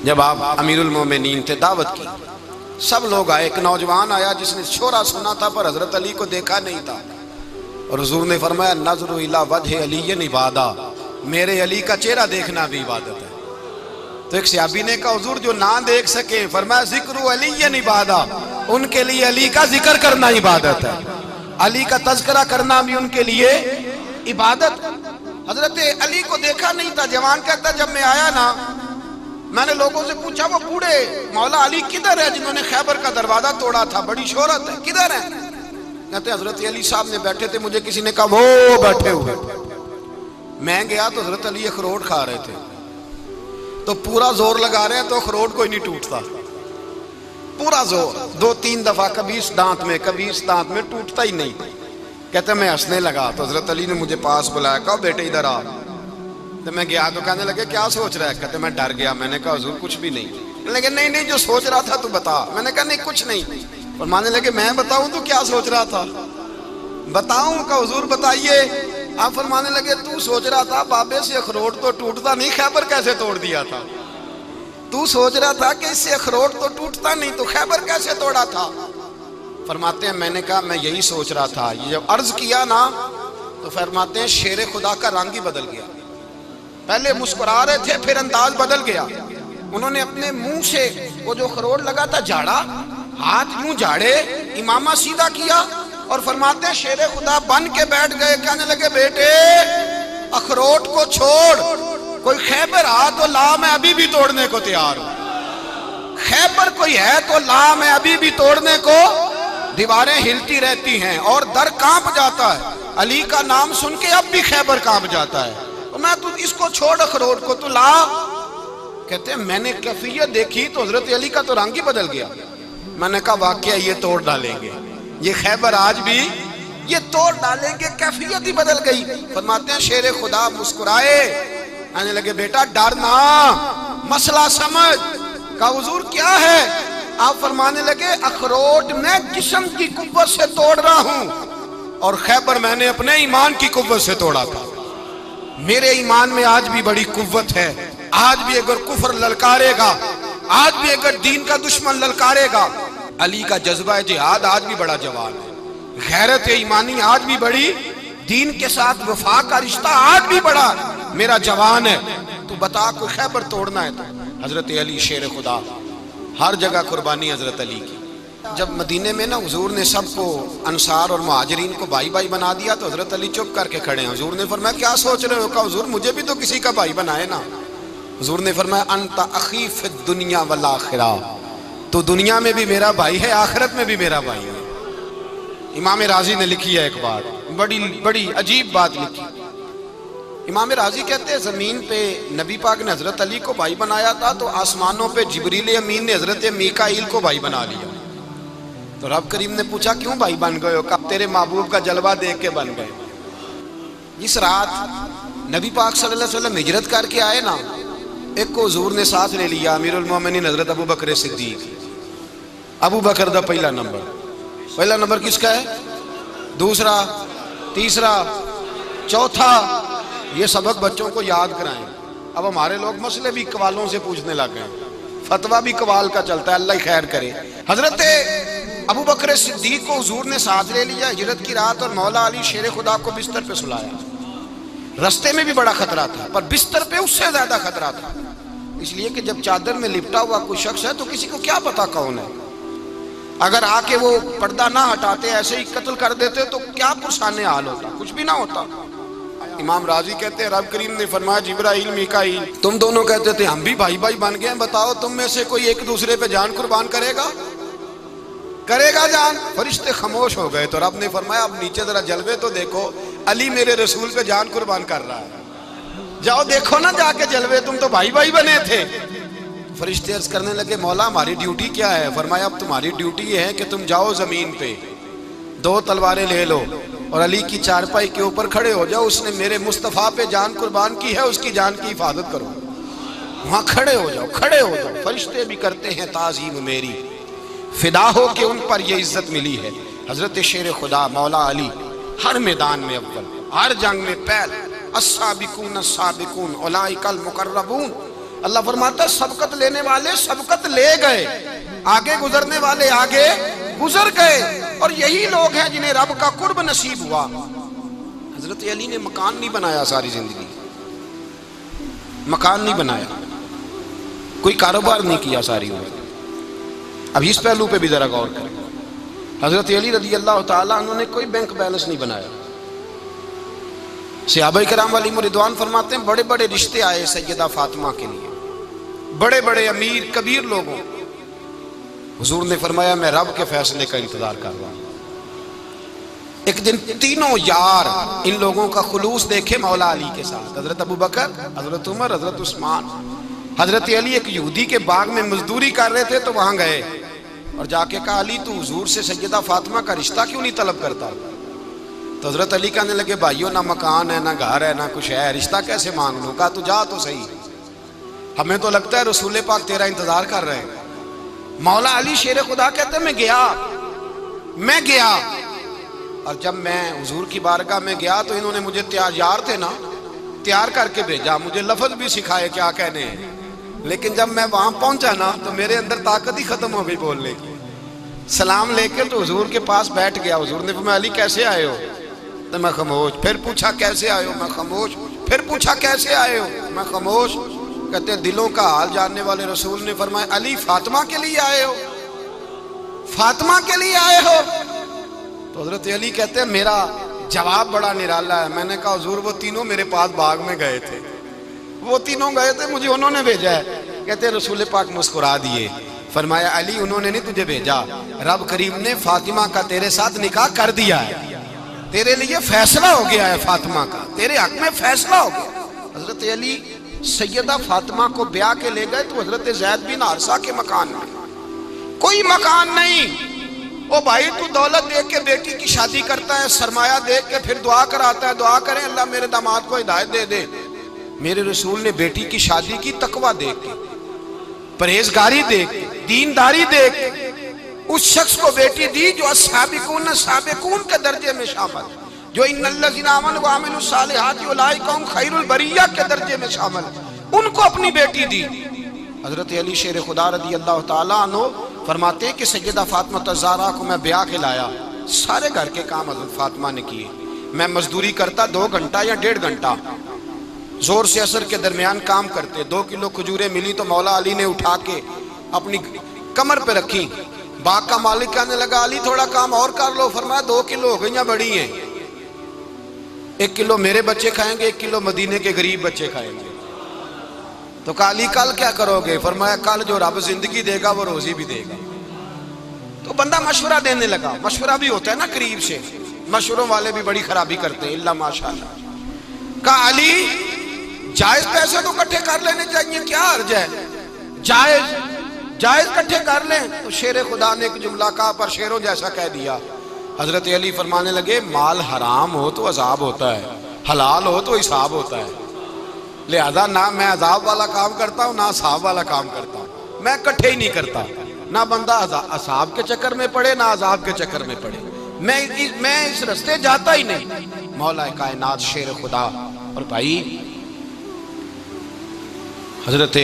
جب آپ امیر المومنین تھے دعوت کی، سب لوگ آئے، ایک نوجوان آیا جس نے شورا سنا تھا پر حضرت علی کو دیکھا نہیں تھا، اور حضور نے فرمایا نظر الی وجہ علی عبادہ، میرے علی کا چہرہ دیکھنا بھی عبادت ہے۔ تو ایک صحابی نے کہا حضور جو نہ دیکھ سکے، فرمایا ذکر علی عبادہ، ان کے لیے علی کا ذکر کرنا عبادت ہے، علی کا تذکرہ کرنا بھی ان کے لیے عبادت۔ حضرت علی کو دیکھا نہیں تھا، جوان کہتا جب میں آیا نا میں نے لوگوں سے پوچھا وہ بوڑھے مولا علی کدھر ہے جنہوں نے خیبر کا دروازہ توڑا تھا، بڑی شہرت ہے، کدھر ہے؟ کہتے حضرت علی صاحب نے بیٹھے تھے، مجھے کسی نے کہا وہ بیٹھے ہوئے۔ میں گیا تو حضرت علی اخروٹ کھا رہے تھے، تو پورا زور لگا رہے ہیں تو اخروٹ کوئی نہیں ٹوٹتا، پورا زور 2-3 دفعہ، کبھی اس دانت میں کبھی اس دانت میں، ٹوٹتا ہی نہیں۔ کہتے میں ہنسنے لگا تو حضرت علی نے مجھے پاس بلایا، کہا بیٹے ادھر آ۔ تو میں گیا تو کہنے لگے کیا سوچ رہا ہے؟ کہتے میں ڈر گیا، میں نے کہا حضور کچھ بھی نہیں۔ لیکن نہیں جو سوچ رہا تھا تو بتا۔ میں نے کہا نہیں کچھ نہیں۔ فرمانے لگے میں بتاؤں تو کیا سوچ رہا تھا؟ بتاؤں کہ حضور بتائیے؟ آپ فرمانے لگے تو سوچ رہا تھا بابے سے اخروٹ تو ٹوٹتا نہیں، خیبر کیسے توڑ دیا تھا؟ تو سوچ رہا تھا کہ اس سے اخروٹ تو ٹوٹتا نہیں تو خیبر کیسے توڑا تھا؟ فرماتے ہیں میں نے کہا میں یہی سوچ رہا تھا۔ یہ جب عرض کیا نا تو فرماتے ہیں شیر خدا کا رنگ ہی بدل گیا، پہلے مسکرا رہے تھے پھر انداز بدل گیا۔ انہوں نے اپنے منہ سے وہ جو خروٹ لگا تھا جھاڑا، ہاتھ یوں جھاڑے، امامہ سیدھا کیا اور فرماتے ہیں شیر خدا بن کے بیٹھ گئے، کہنے لگے بیٹے اخروٹ کو چھوڑ، کوئی خیبر آ تو لا، میں ابھی بھی توڑنے کو تیار ہوں۔ خیبر کوئی ہے تو لا، میں ابھی بھی توڑنے کو۔ دیواریں ہلتی رہتی ہیں اور در کانپ جاتا ہے، علی کا نام سن کے اب بھی خیبر کانپ جاتا ہے، میں تو اس کو چھوڑ اخروٹ کو تو لا۔ کہتے ہیں میں نے کیفیت دیکھی تو حضرت علی کا تو رنگ ہی بدل گیا۔ میں نے کہا واقعہ یہ توڑ ڈالیں گے، یہ خیبر آج بھی یہ توڑ ڈالیں گے، کیفیت ہی بدل گئی۔ فرماتے ہیں شیر خدا مسکرائے، آنے لگے بیٹا ڈرنا، مسئلہ سمجھ۔ کہا حضور کیا ہے؟ آپ فرمانے لگے اخروٹ میں جسم کی قوت سے توڑ رہا ہوں اور خیبر میں نے اپنے ایمان کی قوت سے توڑا تھا۔ میرے ایمان میں آج بھی بڑی قوت ہے، آج بھی اگر کفر للکارے گا، آج بھی اگر دین کا دشمن للکارے گا، علی کا جذبہ جہاد آج بھی بڑا جوان ہے، غیرت ایمانی آج بھی بڑی، دین کے ساتھ وفا کا رشتہ آج بھی بڑا میرا جوان ہے۔ تو بتا کوئی خیبر توڑنا ہے تو حضرت علی شیر خدا، ہر جگہ قربانی حضرت علی کی۔ جب مدینے میں نا حضور نے سب کو انصار اور مہاجرین کو بھائی بھائی بنا دیا تو حضرت علی چپ کر کے کھڑے ہیں۔ حضور نے فرمایا کیا سوچ رہے ہو؟ کہا حضور مجھے بھی تو کسی کا بھائی بنائے نا۔ حضور نے فرمایا انت اخی فی الدنیا والآخرہ، تو دنیا میں بھی میرا بھائی ہے، آخرت میں بھی میرا بھائی ہے۔ امام راضی نے لکھی ہے ایک بات، بڑی عجیب بات لکھی۔ امام راضی کہتے ہیں زمین پہ نبی پاک نے حضرت علی کو بھائی بنایا تھا تو آسمانوں پہ جبریل امین نے حضرت میکائیل کو بھائی بنا لیا۔ تو رب کریم نے پوچھا کیوں بھائی بن گئے ہو؟ کہا تیرے محبوب کا جلوہ دیکھ کے بن گئے۔ جس رات نبی پاک صلی اللہ علیہ وسلم ہجرت کر کے آئے نا، ایک کو حضور نے ساتھ لے لیا، امیر المومنین حضرت ابو بکر صدیق۔ ابو بکر دا پہلا نمبر کس کا ہے؟ دوسرا، تیسرا، چوتھا، یہ سبق بچوں کو یاد کرائیں۔ اب ہمارے لوگ مسئلے بھی قوالوں سے پوچھنے لگ گئے، فتویٰ بھی قوال کا چلتا ہے، اللہ خیر کرے۔ حضرت ابو بکر صدیق کو حضور نے ساتھ لے لیا ہجرت کی رات اور مولا علی شیر خدا کو بستر پہ سلایا۔ رستے میں بھی بڑا خطرہ تھا پر بستر پہ اس سے زیادہ خطرہ تھا، اس لیے کہ جب چادر میں لپٹا ہوا کوئی شخص ہے تو کسی کو کیا پتا کون ہے، اگر آ کے وہ پردہ نہ ہٹاتے ایسے ہی قتل کر دیتے تو کیا پرسانے حال ہوتا، کچھ بھی نہ ہوتا۔ امام راضی کہتے ہیں رب کریم نے فرمایا جبرائیل میکائیل تم دونوں کہتے تھے ہم بھی بھائی بھائی بن گئے ہیں، بتاؤ تم میں سے کوئی ایک دوسرے پہ جان قربان کرے گا جان؟ فرشتے خاموش ہو گئے تو رب نے فرمایا اب نیچے ذرا جلوے تو دیکھو، علی میرے رسول پہ جان قربان کر رہا ہے، جاؤ دیکھو نا جا کے جلوے، تم تو بھائی بھائی بنے تھے۔ فرشتے عرض کرنے لگے مولا ہماری ڈیوٹی کیا ہے؟ فرمایا اب تمہاری ڈیوٹی یہ ہے کہ تم جاؤ زمین پہ 2 تلواریں لے لو اور علی کی چارپائی کے اوپر کھڑے ہو جاؤ، اس نے میرے مصطفیٰ پہ جان قربان کی ہے، اس کی جان کی حفاظت کرو۔ وہاں کھڑے ہو جاؤ۔ فرشتے بھی کرتے ہیں تعظیم میری، فدا ہو کہ ان پر یہ عزت ملی ہے۔ حضرت شیر خدا مولا علی ہر میدان میں اول، ہر جنگ میں پہل، السابقون السابقون اولئک المقربون۔ اللہ فرماتا ہے سبقت لینے والے سبقت لے گئے، آگے گزرنے والے آگے گزر گئے، اور یہی لوگ ہیں جنہیں رب کا قرب نصیب ہوا۔ حضرت علی نے مکان نہیں بنایا، ساری زندگی مکان نہیں بنایا، کوئی کاروبار نہیں کیا ساری عمر۔ اب اس پہلو پہ بھی ذرا غور کریں، حضرت علی رضی اللہ تعالیٰ عنہ نے کوئی بینک بیلنس نہیں بنایا۔ صحابہ کرام علیہم رضوان فرماتے ہیں بڑے بڑے رشتے آئے سیدہ فاطمہ کے لیے، بڑے بڑے امیر کبیر لوگوں، حضور نے فرمایا میں رب کے فیصلے کا انتظار کر رہا ہوں۔ ایک دن تینوں یار ان لوگوں کا خلوص دیکھے مولا علی کے ساتھ، حضرت ابو بکر، حضرت عمر، حضرت عثمان۔ حضرت علی ایک یہودی کے باغ میں مزدوری کر رہے تھے تو وہاں گئے اور جا کے کہا علی تو حضور سے سیدہ فاطمہ کا رشتہ کیوں نہیں طلب کرتا؟ تو حضرت علی کہنے لگے بھائیو نہ مکان ہے، نہ گھر ہے، نہ کچھ ہے، رشتہ کیسے مانگ لوں؟ کہا تو جا تو صحیح، ہمیں تو لگتا ہے رسول پاک تیرا انتظار کر رہے ہیں۔ مولا علی شیر خدا کہتے ہیں میں گیا، میں گیا، اور جب میں حضور کی بارگاہ میں گیا تو انہوں نے مجھے تیار تھے نا، تیار کر کے بھیجا، مجھے لفظ بھی سکھائے کیا کہنے ہیں، لیکن جب میں وہاں پہنچا نا تو میرے اندر طاقت ہی ختم ہو گئی بولنے کی۔ سلام لے کے تو حضور کے پاس بیٹھ گیا، حضور نے فرمایا علی کیسے آئے ہو؟ تو میں خاموش، پھر پوچھا کیسے آئے ہو؟ میں خاموش، پھر پوچھا کیسے آئے ہو؟ میں خاموش۔ کہتے ہیں دلوں کا حال جاننے والے رسول نے فرمایا علی فاطمہ کے لیے آئے ہو؟ فاطمہ کے لیے آئے ہو؟ تو حضرت علی کہتے ہیں میرا جواب بڑا نرالا ہے۔ میں نے کہا حضور وہ تینوں میرے پاس باغ میں گئے تھے، وہ تینوں گئے تھے، مجھے انہوں نے بھیجا ہے۔ کہتے ہیں رسول پاک مسکرا دیے، فرمایا علی انہوں نے نہیں تجھے بھیجا، رب کریم نے فاطمہ کا تیرے ساتھ نکاح کر دیا ہے، تیرے لیے فیصلہ ہو گیا ہے، فاطمہ کا تیرے حق میں فیصلہ ہو گیا۔ حضرت علی سیدہ فاطمہ کو بیاہ کے لے گئے تو حضرت زید بن حارثہ کے مکان میں، کوئی مکان نہیں۔ او بھائی تو دولت دیکھ کے بیٹی کی شادی کرتا ہے، سرمایہ دیکھ کے پھر دعا کراتا ہے، دعا کریں اللہ میرے داماد کو ہدایت دے دے۔ میرے رسول نے بیٹی کی شادی کی تقوی دیکھ کے، پرہیزگاری دیکھ کے، دینداری دیکھ کے، اس شخص کو بیٹی دی جو السابقون السابقون کے درجے میں شامل، جو ان الذین آمنوا وعملوا الصالحات اولئک هم خیر البریہ کے درجے میں شامل، ان کو اپنی بیٹی دی۔ حضرت علی شیر خدا رضی اللہ تعالیٰ عنہ فرماتے ہیں کہ سیدہ فاطمہ الزہرا کو میں بیاہ کے لایا، سارے گھر کے کام حضرت فاطمہ نے کیے، میں مزدوری کرتا 2 گھنٹہ یا 1.5 گھنٹہ، زور سے عصر کے درمیان کام کرتے، 2 کلو کھجوریں ملی تو مولا علی نے اٹھا کے اپنی کمر پہ رکھی، باغ کا مالک کہنے لگا علی تھوڑا کام اور کر لو، فرمایا 2 کلو ہو گئیں بڑی ہیں، 1 کلو میرے بچے کھائیں گے، 1 کلو مدینے کے غریب بچے کھائیں گے۔ تو کہا علی کل کیا کرو گے؟ فرمایا کل جو رب زندگی دے گا وہ روزی بھی دے گا۔ تو بندہ مشورہ دینے لگا، مشورہ بھی ہوتا ہے نا قریب سے، مشوروں والے بھی بڑی خرابی کرتے ہیں اللہ ماشاءاللہ۔ کہا علی جائز پیسے تو کٹھے کر لینے چاہیے، کیا حرج ہے، جائز کٹھے کر لیں۔ تو شیر خدا نے ایک جملہ کہا پر شیروں جیسا کہہ دیا۔ حضرت علی فرمانے لگے مال حرام ہو تو عذاب ہوتا ہے، حلال ہو تو حساب ہوتا ہے، لہذا نہ میں عذاب والا کام کرتا ہوں نہ حساب والا کام کرتا ہوں، میں کٹھے ہی نہیں کرتا، نہ بندہ حساب کے چکر میں پڑے نہ عذاب کے چکر میں پڑے، میں اس رستے جاتا ہی نہیں۔ مولا کائنات شیر خدا۔ اور بھائی حضرت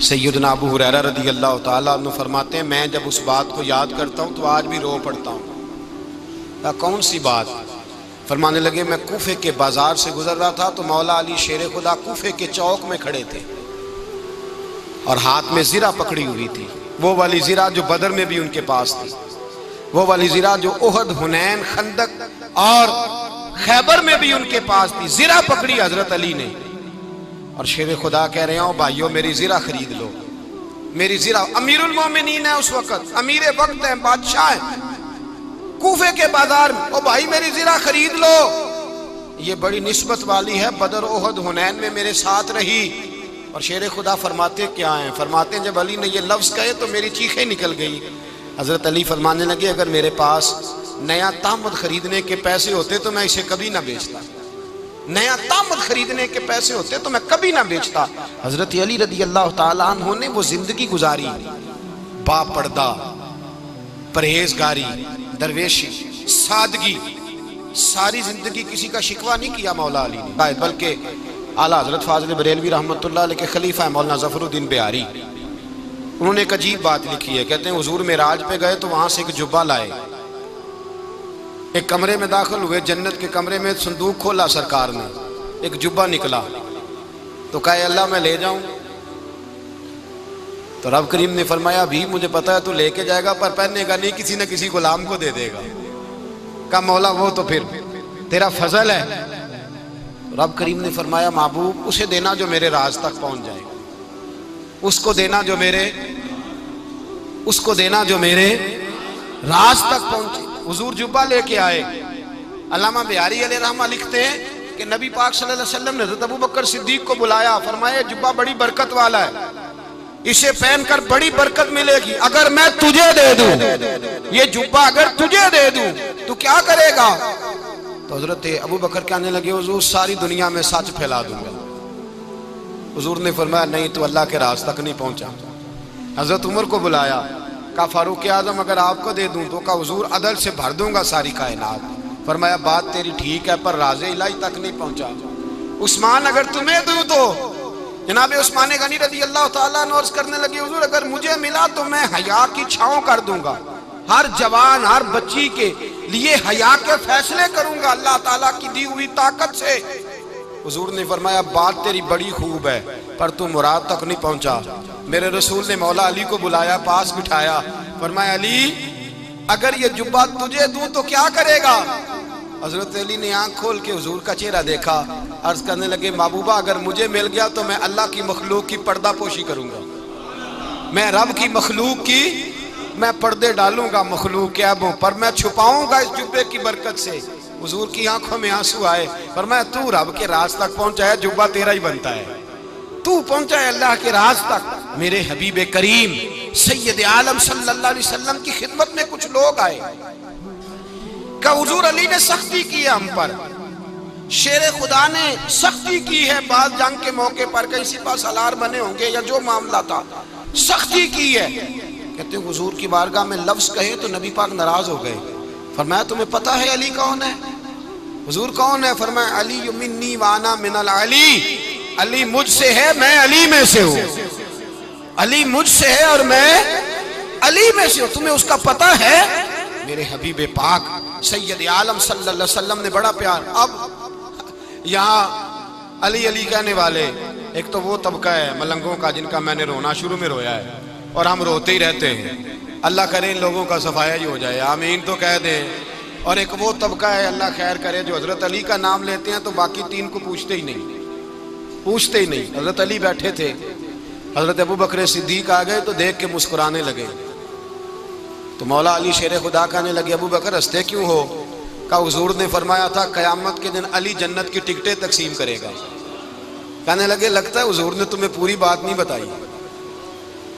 سیدنا ابو ہریرہ رضی اللہ تعالیٰ عنہ فرماتے ہیں میں جب اس بات کو یاد کرتا ہوں تو آج بھی رو پڑتا ہوں۔ کون سی بات؟ فرمانے لگے میں کوفے کے بازار سے گزر رہا تھا تو مولا علی شیر خدا کوفے کے چوک میں کھڑے تھے اور ہاتھ میں زرہ پکڑی ہوئی تھی، وہ والی زرہ جو بدر میں بھی ان کے پاس تھی، وہ والی زرہ جو احد، حنین، خندق اور خیبر میں بھی ان کے پاس تھی، زرہ پکڑی حضرت علی نے اور شیر خدا کہہ رہے ہوں بھائیو میری زرہ خرید لو، میری زرہ۔ امیر المومنین ہے اس وقت، امیر وقت ہیں، بادشاہ ہیں، کوفے کے بازار میں، او بھائی میری زرہ خرید لو، یہ بڑی نسبت والی ہے، بدر، احد، حنین میں میرے ساتھ رہی۔ اور شیر خدا فرماتے کیا ہیں؟ فرماتے ہیں جب علی نے یہ لفظ کہے تو میری چیخیں نکل گئی۔ حضرت علی فرمانے لگے اگر میرے پاس نیا تامد خریدنے کے پیسے ہوتے تو میں اسے کبھی نہ بیچتا، نیا تامد خریدنے کے پیسے ہوتے تو میں کبھی نہ بیچتا۔ حضرت علی رضی اللہ تعالیٰ عنہ نے وہ زندگی گزاری، با پردہ، پرہیزگاری، درویشی، سادگی، ساری زندگی کسی کا شکوہ نہیں کیا مولا علی نے، بلکہ اعلیٰ حضرت فاضل بریلوی رحمۃ اللہ علیہ کے خلیفہ مولانا ظفر الدین بہاری، انہوں نے ایک عجیب بات لکھی ہے، کہتے ہیں حضور معراج پہ گئے تو وہاں سے ایک جبہ لائے، ایک کمرے میں داخل ہوئے، جنت کے کمرے میں صندوق کھولا سرکار نے، ایک جبہ نکلا تو کہا اللہ میں لے جاؤں؟ تو رب کریم نے فرمایا بھی مجھے پتا ہے تو لے کے جائے گا پر پہننے گا نہیں، کسی نہ کسی غلام کو دے دے گا۔ کہا مولا وہ تو پھر تیرا فضل ہے۔ رب کریم نے فرمایا محبوب اسے دینا جو میرے راز تک پہنچ جائے، اس کو دینا جو میرے راز تک پہنچے۔ حضور جبہ لے کے آئے۔ علامہ بہاری علیہ رحمہ لکھتے ہیں کہ نبی پاک صلی اللہ علیہ وسلم نے حضرت ابوبکر صدیق کو بلایا، فرمایا جبہ بڑی برکت والا ہے، اسے پہن کر بڑی برکت ملے گی، اگر میں تجھے دے دوں یہ جبہ، اگر تجھے دے دوں تو کیا کرے گا؟ تو حضرت ابوبکر کہنے لگے حضور ساری دنیا میں سچ پھیلا دوں گا۔ حضور نے فرمایا نہیں تو اللہ کے راز تک نہیں پہنچا۔ حضرت عمر کو بلایا، کہا فاروق اعظم اگر آپ کو دے دوں تو کہا حضور عدل سے بھر دوں گا ساری کائنات. فرمایا بات تیری ٹھیک ہے پر راز الہی تک نہیں پہنچا. عثمان اگر تمہیں دوں تو جناب عثمان غنی رضی اللہ تعالیٰ عنہ عرض کرنے لگے حضور اگر مجھے ملا تو میں حیا کی چھاؤں کر دوں گا, ہر جوان ہر بچی کے لیے حیا کے فیصلے کروں گا اللہ تعالیٰ کی دی ہوئی طاقت سے. حضور نے فرمایا بات تیری بڑی خوب ہے پر تو مراد تک نہیں پہنچا. میرے رسول نے مولا علی کو بلایا, پاس بٹھایا, فرمایا علی اگر یہ جبہ تجھے دوں تو کیا کرے گا؟ حضرت علی نے آنکھ کھول کے حضور کا چہرہ دیکھا, عرض کرنے لگے محبوبہ اگر مجھے مل گیا تو میں اللہ کی مخلوق کی پردہ پوشی کروں گا, میں رب کی مخلوق کی میں پردے ڈالوں گا مخلوق کے عیبوں پر, میں چھپاؤں گا اس جبے کی برکت سے. حضور کی آنکھوں میں آنسو آئے, فرمایا تو رب کے راز تک پہنچا ہے, جبہ تیرا ہی بنتا ہے, تو پہنچا ہے اللہ کے راز تک. میرے حبیب کریم سید عالم صلی اللہ علیہ وسلم کی خدمت میں کچھ لوگ آئے کہ حضور علی نے سختی کی ہے ہم پر, شیر خدا نے سختی کی ہے بعض جنگ کے موقع پر, کہیں سپاہ سالار بنے ہوں گے یا جو معاملہ تھا سختی کی ہے. کہتے ہیں حضور کی بارگاہ میں لفظ کہے تو نبی پاک ناراض ہو گئے. فرمایا تمہیں پتہ ہے علی کون ہے؟ حضور کون ہے؟ فرمایا علی منی وانا من العلی, علی مجھ سے ہے میں علی میں سے ہوں, علی مجھ سے ہے اور میں علی میں سے ہوں, تمہیں اس کا پتہ ہے؟ میرے حبیب پاک سید عالم صلی اللہ علیہ وسلم نے بڑا پیار. اب یہاں علی علی کہنے والے ایک تو وہ طبقہ ہے ملنگوں کا جن کا میں نے رونا شروع میں رویا ہے اور ہم روتے ہی رہتے ہیں, اللہ کرے ان لوگوں کا صفایا ہی ہو جائے, آمین تو کہہ دیں. اور ایک وہ طبقہ ہے اللہ خیر کرے جو حضرت علی کا نام لیتے ہیں تو باقی تین کو پوچھتے ہی نہیں. حضرت علی بیٹھے تھے, حضرت ابو بکر صدیق آ گئے تو دیکھ کے مسکرانے لگے. تو مولا علی شیر خدا کہنے لگے ابو بکر ہنستے کیوں ہو؟ کہا حضور نے فرمایا تھا قیامت کے دن علی جنت کی ٹکٹیں تقسیم کرے گا. کہنے لگے لگتا ہے حضور نے تمہیں پوری بات نہیں بتائی.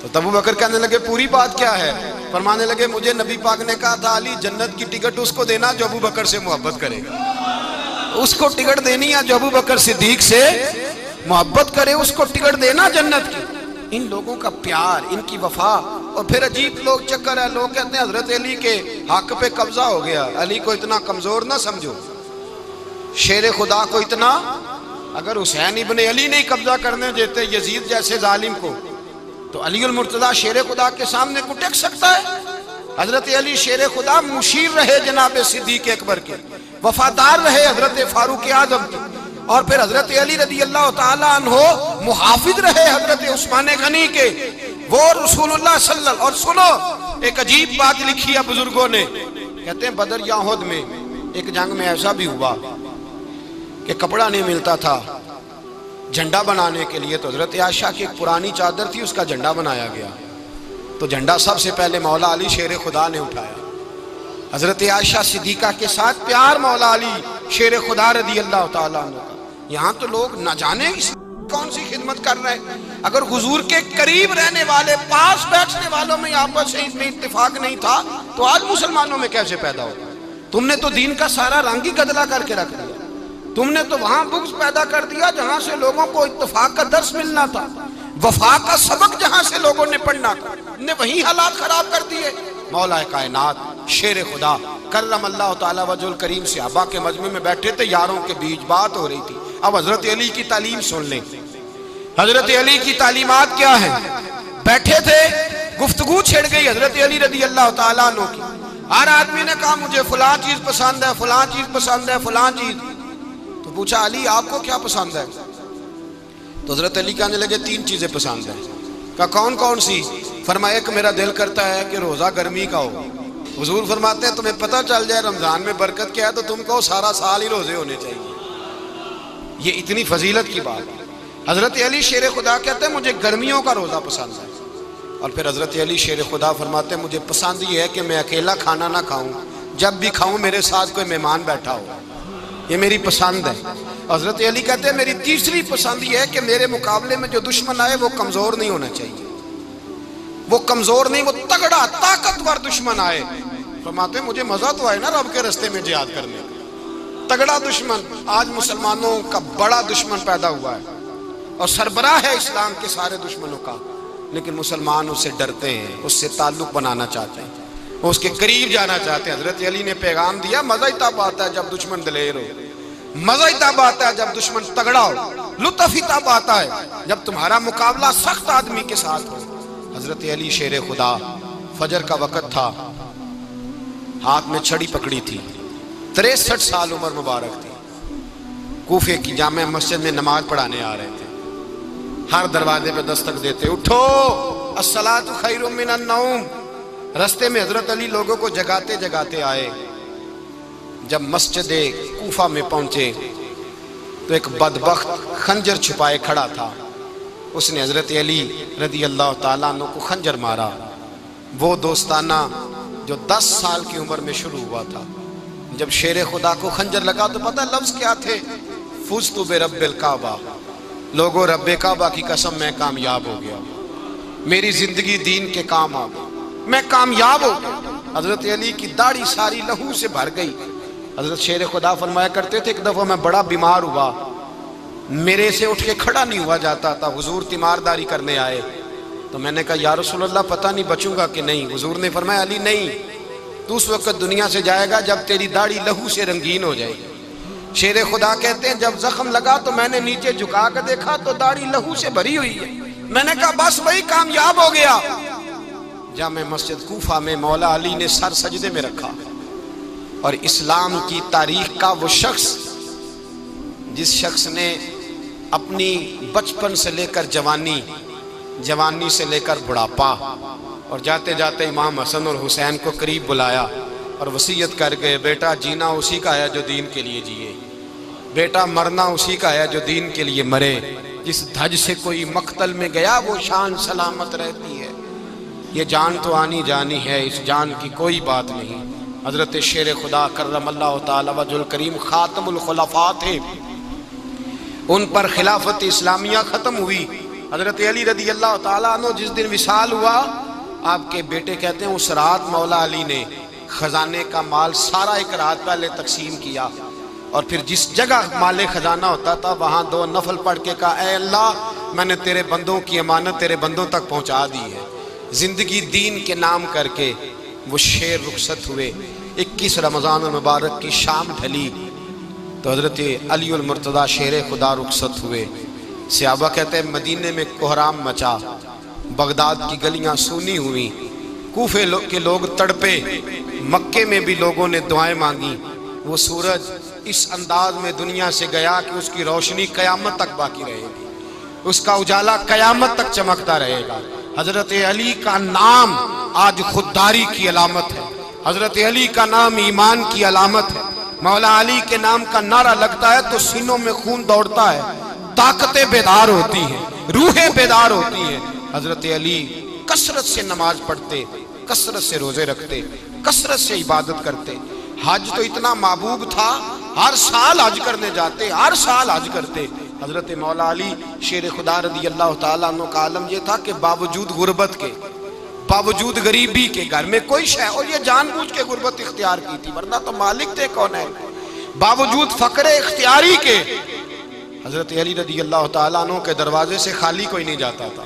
تو ابو بکر کہنے لگے پوری بات کیا ہے؟ فرمانے لگے مجھے نبی پاک نے کہا تھا علی جنت کی ٹکٹ اس کو دینا جو ابو بکر سے محبت کرے گا, اس کو ٹکٹ دینی ہے جو ابو بکر صدیق سے محبت کرے, اس کو ٹکٹ دینا جنت کی. ان لوگوں کا پیار, ان کی وفا. اور پھر عجیب لوگ چکر ہے, لوگ کہتے ہیں حضرت علی کے حق پہ قبضہ ہو گیا, علی کو اتنا کمزور نہ سمجھو, شیر خدا کو اتنا, اگر حسین ابن علی نہیں قبضہ کرنے دیتے یزید جیسے ظالم کو تو علی المرتضیٰ شیر خدا کے سامنے کو ٹک سکتا ہے؟ حضرت علی شیر خدا مشیر رہے جناب صدیق اکبر کے, وفادار رہے حضرت فاروق اعظم کے, اور پھر حضرت علی رضی اللہ تعالیٰ عنہ محافظ رہے حضرت عثمان غنی کے, وہ رسول اللہ صلی اللہ علیہ. اور سنو ایک عجیب بات لکھی ہے بزرگوں نے, کہتے ہیں بدر یا احد میں ایک جنگ میں ایسا بھی ہوا کہ کپڑا نہیں ملتا تھا جھنڈا بنانے کے لیے, تو حضرت عائشہ کی ایک پرانی چادر تھی اس کا جھنڈا بنایا گیا. تو جھنڈا سب سے پہلے مولا علی شیر خدا نے اٹھایا. حضرت عائشہ صدیقہ کے ساتھ پیار مولا علی شیر خدا رضی اللہ تعالیٰ عنہ. یہاں تو لوگ نہ جانے کون سی خدمت کر رہے ہیں. اگر حضور کے قریب رہنے والے پاس بیٹھنے والوں میں آپس میں اتفاق نہیں تھا تو آج مسلمانوں میں کیسے پیدا ہو؟ تم نے تو دین کا سارا رنگ ہی گدلا کر کے رکھ دیا. تم نے تو وہاں بغض پیدا کر دیا جہاں سے لوگوں کو اتفاق کا درس ملنا تھا, وفا کا سبق جہاں سے لوگوں نے پڑھنا تھا, نے وہی حالات خراب کر دیے. مولا کائنات شیر خدا کرم اللہ تعالیٰ وجہ الکریم صحابہ کے مجمع میں بیٹھے تھے, یاروں کے بیچ بات ہو رہی تھی. اب حضرت علی کی تعلیم سن لیں, حضرت علی کی تعلیمات کیا ہیں. بیٹھے تھے, گفتگو چھڑ گئی حضرت علی رضی اللہ تعالیٰ عنہ کی. ہر آدمی نے کہا مجھے فلاں چیز پسند ہے, فلاں چیز پسند ہے, فلاں چیز. تو پوچھا علی آپ کو کیا پسند ہے؟ تو حضرت علی کہنے لگے تین چیزیں پسند ہیں. کہا کون کون سی؟ فرمایا ایک میرا دل کرتا ہے کہ روزہ گرمی کا ہو. حضور فرماتے ہیں تمہیں پتہ چل جائے رمضان میں برکت کیا ہے تو تم کو سارا سال ہی روزے ہونے چاہیے. یہ اتنی فضیلت کی بات. حضرت علی شیر خدا کہتے ہیں مجھے گرمیوں کا روزہ پسند ہے. اور پھر حضرت علی شیر خدا فرماتے ہیں مجھے پسند یہ ہے کہ میں اکیلا کھانا نہ کھاؤں, جب بھی کھاؤں میرے ساتھ کوئی مہمان بیٹھا ہو, یہ میری پسند ہے. حضرت علی کہتے ہیں میری تیسری پسند یہ ہے کہ میرے مقابلے میں جو دشمن آئے وہ کمزور نہیں ہونا چاہیے, وہ کمزور نہیں, وہ تگڑا طاقتور دشمن آئے. فرماتے ہیں مجھے مزہ تو آئے نا رب کے رستے میں جہاد کرنے کا. تگڑا دشمن, آج مسلمانوں کا بڑا دشمن پیدا ہوا ہے اور سربراہ ہے اسلام کے سارے دشمنوں کا, لیکن مسلمان اس سے ڈرتے ہیں، اس سے تعلق بنانا چاہتے ہیں، وہ اس کے قریب جانا چاہتے ہیں۔ حضرت علی نے پیغام دیا، مزہ ہی تب آتا ہے جب دشمن دلیر ہو، مزہ ہی تب آتا ہے جب دشمن تگڑا ہو، لطف ہی تب آتا ہے جب تمہارا مقابلہ سخت آدمی کے ساتھ ہو۔ حضرت علی شیر خدا، فجر کا وقت تھا، ہاتھ میں چھڑی پکڑی تھی، 63 سال عمر مبارک تھی، کوفے کی جامع مسجد میں نماز پڑھانے آ رہے تھے۔ ہر دروازے پہ دستک دیتے، اٹھو الصلاۃ خیر من النوم۔ رستے میں حضرت علی لوگوں کو جگاتے جگاتے آئے۔ جب مسجد کوفہ میں پہنچے تو ایک بدبخت خنجر چھپائے کھڑا تھا، اس نے حضرت علی رضی اللہ تعالیٰ عنہ کو خنجر مارا۔ وہ دوستانہ جو 10 سال کی عمر میں شروع ہوا تھا، جب شیر خدا کو خنجر لگا تو پتہ لفظ کیا تھے؟ فزت برب الکعبہ، لوگوں رب کعبہ کی قسم میں کامیاب ہو گیا، میری زندگی دین کے کام آ گئی، میں کامیاب ہو گیا۔ حضرت علی کی داڑھی ساری لہو سے بھر گئی۔ حضرت شیر خدا فرمایا کرتے تھے، ایک دفعہ میں بڑا بیمار ہوا، میرے سے اٹھ کے کھڑا نہیں ہوا جاتا تھا، حضور تیمارداری کرنے آئے تو میں نے کہا یا رسول اللہ پتہ نہیں بچوں گا کہ نہیں۔ حضور نے فرمایا علی نہیں، تو اس وقت دنیا سے جائے گا جب تیری داڑھی لہو سے رنگین ہو جائے گی۔ شیر خدا کہتے ہیں جب زخم لگا تو میں نے نیچے جھکا کر دیکھا تو داڑھی لہو سے بھری ہوئی ہے، میں نے کہا بس وہی کامیاب ہو گیا۔ جامع مسجد کوفہ میں مولا علی نے سر سجدے میں رکھا، اور اسلام کی تاریخ کا وہ شخص جس شخص نے اپنی بچپن سے لے کر جوانی، جوانی سے لے کر بڑھاپا، اور جاتے جاتے امام حسن اور حسین کو قریب بلایا اور وصیت کر گئے، بیٹا جینا اسی کا ہے جو دین کے لیے جیے، بیٹا مرنا اسی کا ہے جو دین کے لیے مرے، جس دھج سے کوئی مقتل میں گیا وہ شان سلامت رہتی ہے، یہ جان تو آنی جانی ہے، اس جان کی کوئی بات نہیں۔ حضرت شیر خدا کرم اللہ تعالی وجہ الکریم خاتم الخلفاء تھے، ان پر خلافت اسلامیہ ختم ہوئی۔ حضرت علی رضی اللہ تعالیٰ عنہ جس دن وصال ہوا، آپ کے بیٹے کہتے ہیں اس رات مولا علی نے خزانے کا مال سارا ایک رات پہلے تقسیم کیا، اور پھر جس جگہ مال خزانہ ہوتا تھا وہاں 2 نفل پڑھ کے کہا اے اللہ میں نے تیرے بندوں کی امانت تیرے بندوں تک پہنچا دی ہے۔ زندگی دین کے نام کر کے وہ شیر رخصت ہوئے۔ 21 رمضان المبارک کی شام ڈھلی تو حضرت علی المرتضیٰ شیر خدا رخصت ہوئے۔ صحابہ کہتے ہیں مدینے میں کوہرام مچا، بغداد کی گلیاں سونی ہوئی، کوفے کے لوگ تڑپے، مکے میں بھی لوگوں نے دعائیں مانگی۔ وہ سورج اس انداز میں دنیا سے گیا کہ اس کی روشنی قیامت تک باقی رہے گی، اس کا اجالا قیامت تک چمکتا رہے گا۔ حضرت علی کا نام آج خودداری کی علامت ہے، حضرت علی کا نام ایمان کی علامت ہے۔ مولا علی کے نام کا نعرہ لگتا ہے تو سینوں میں خون دوڑتا ہے، طاقتیں بیدار ہوتی ہیں، روحیں بیدار ہوتی ہیں۔ حضرت علی کثرت سے نماز پڑھتے، کثرت سے روزے رکھتے، کثرت سے عبادت کرتے۔ حج تو اتنا محبوب تھا، ہر سال حج کرنے جاتے، ہر سال حج کرتے۔ حضرت مولا علی شیر خدا رضی اللہ تعالیٰ عنہ کا عالم یہ تھا کہ باوجود غربت کے، باوجود غریبی کے، گھر میں کوئی شے، اور یہ جان بوجھ کے غربت اختیار کی تھی ورنہ تو مالک تھے کون ہے، باوجود فقر اختیاری کے حضرت علی رضی اللہ تعالیٰ عنہ کے دروازے سے خالی کوئی نہیں جاتا تھا۔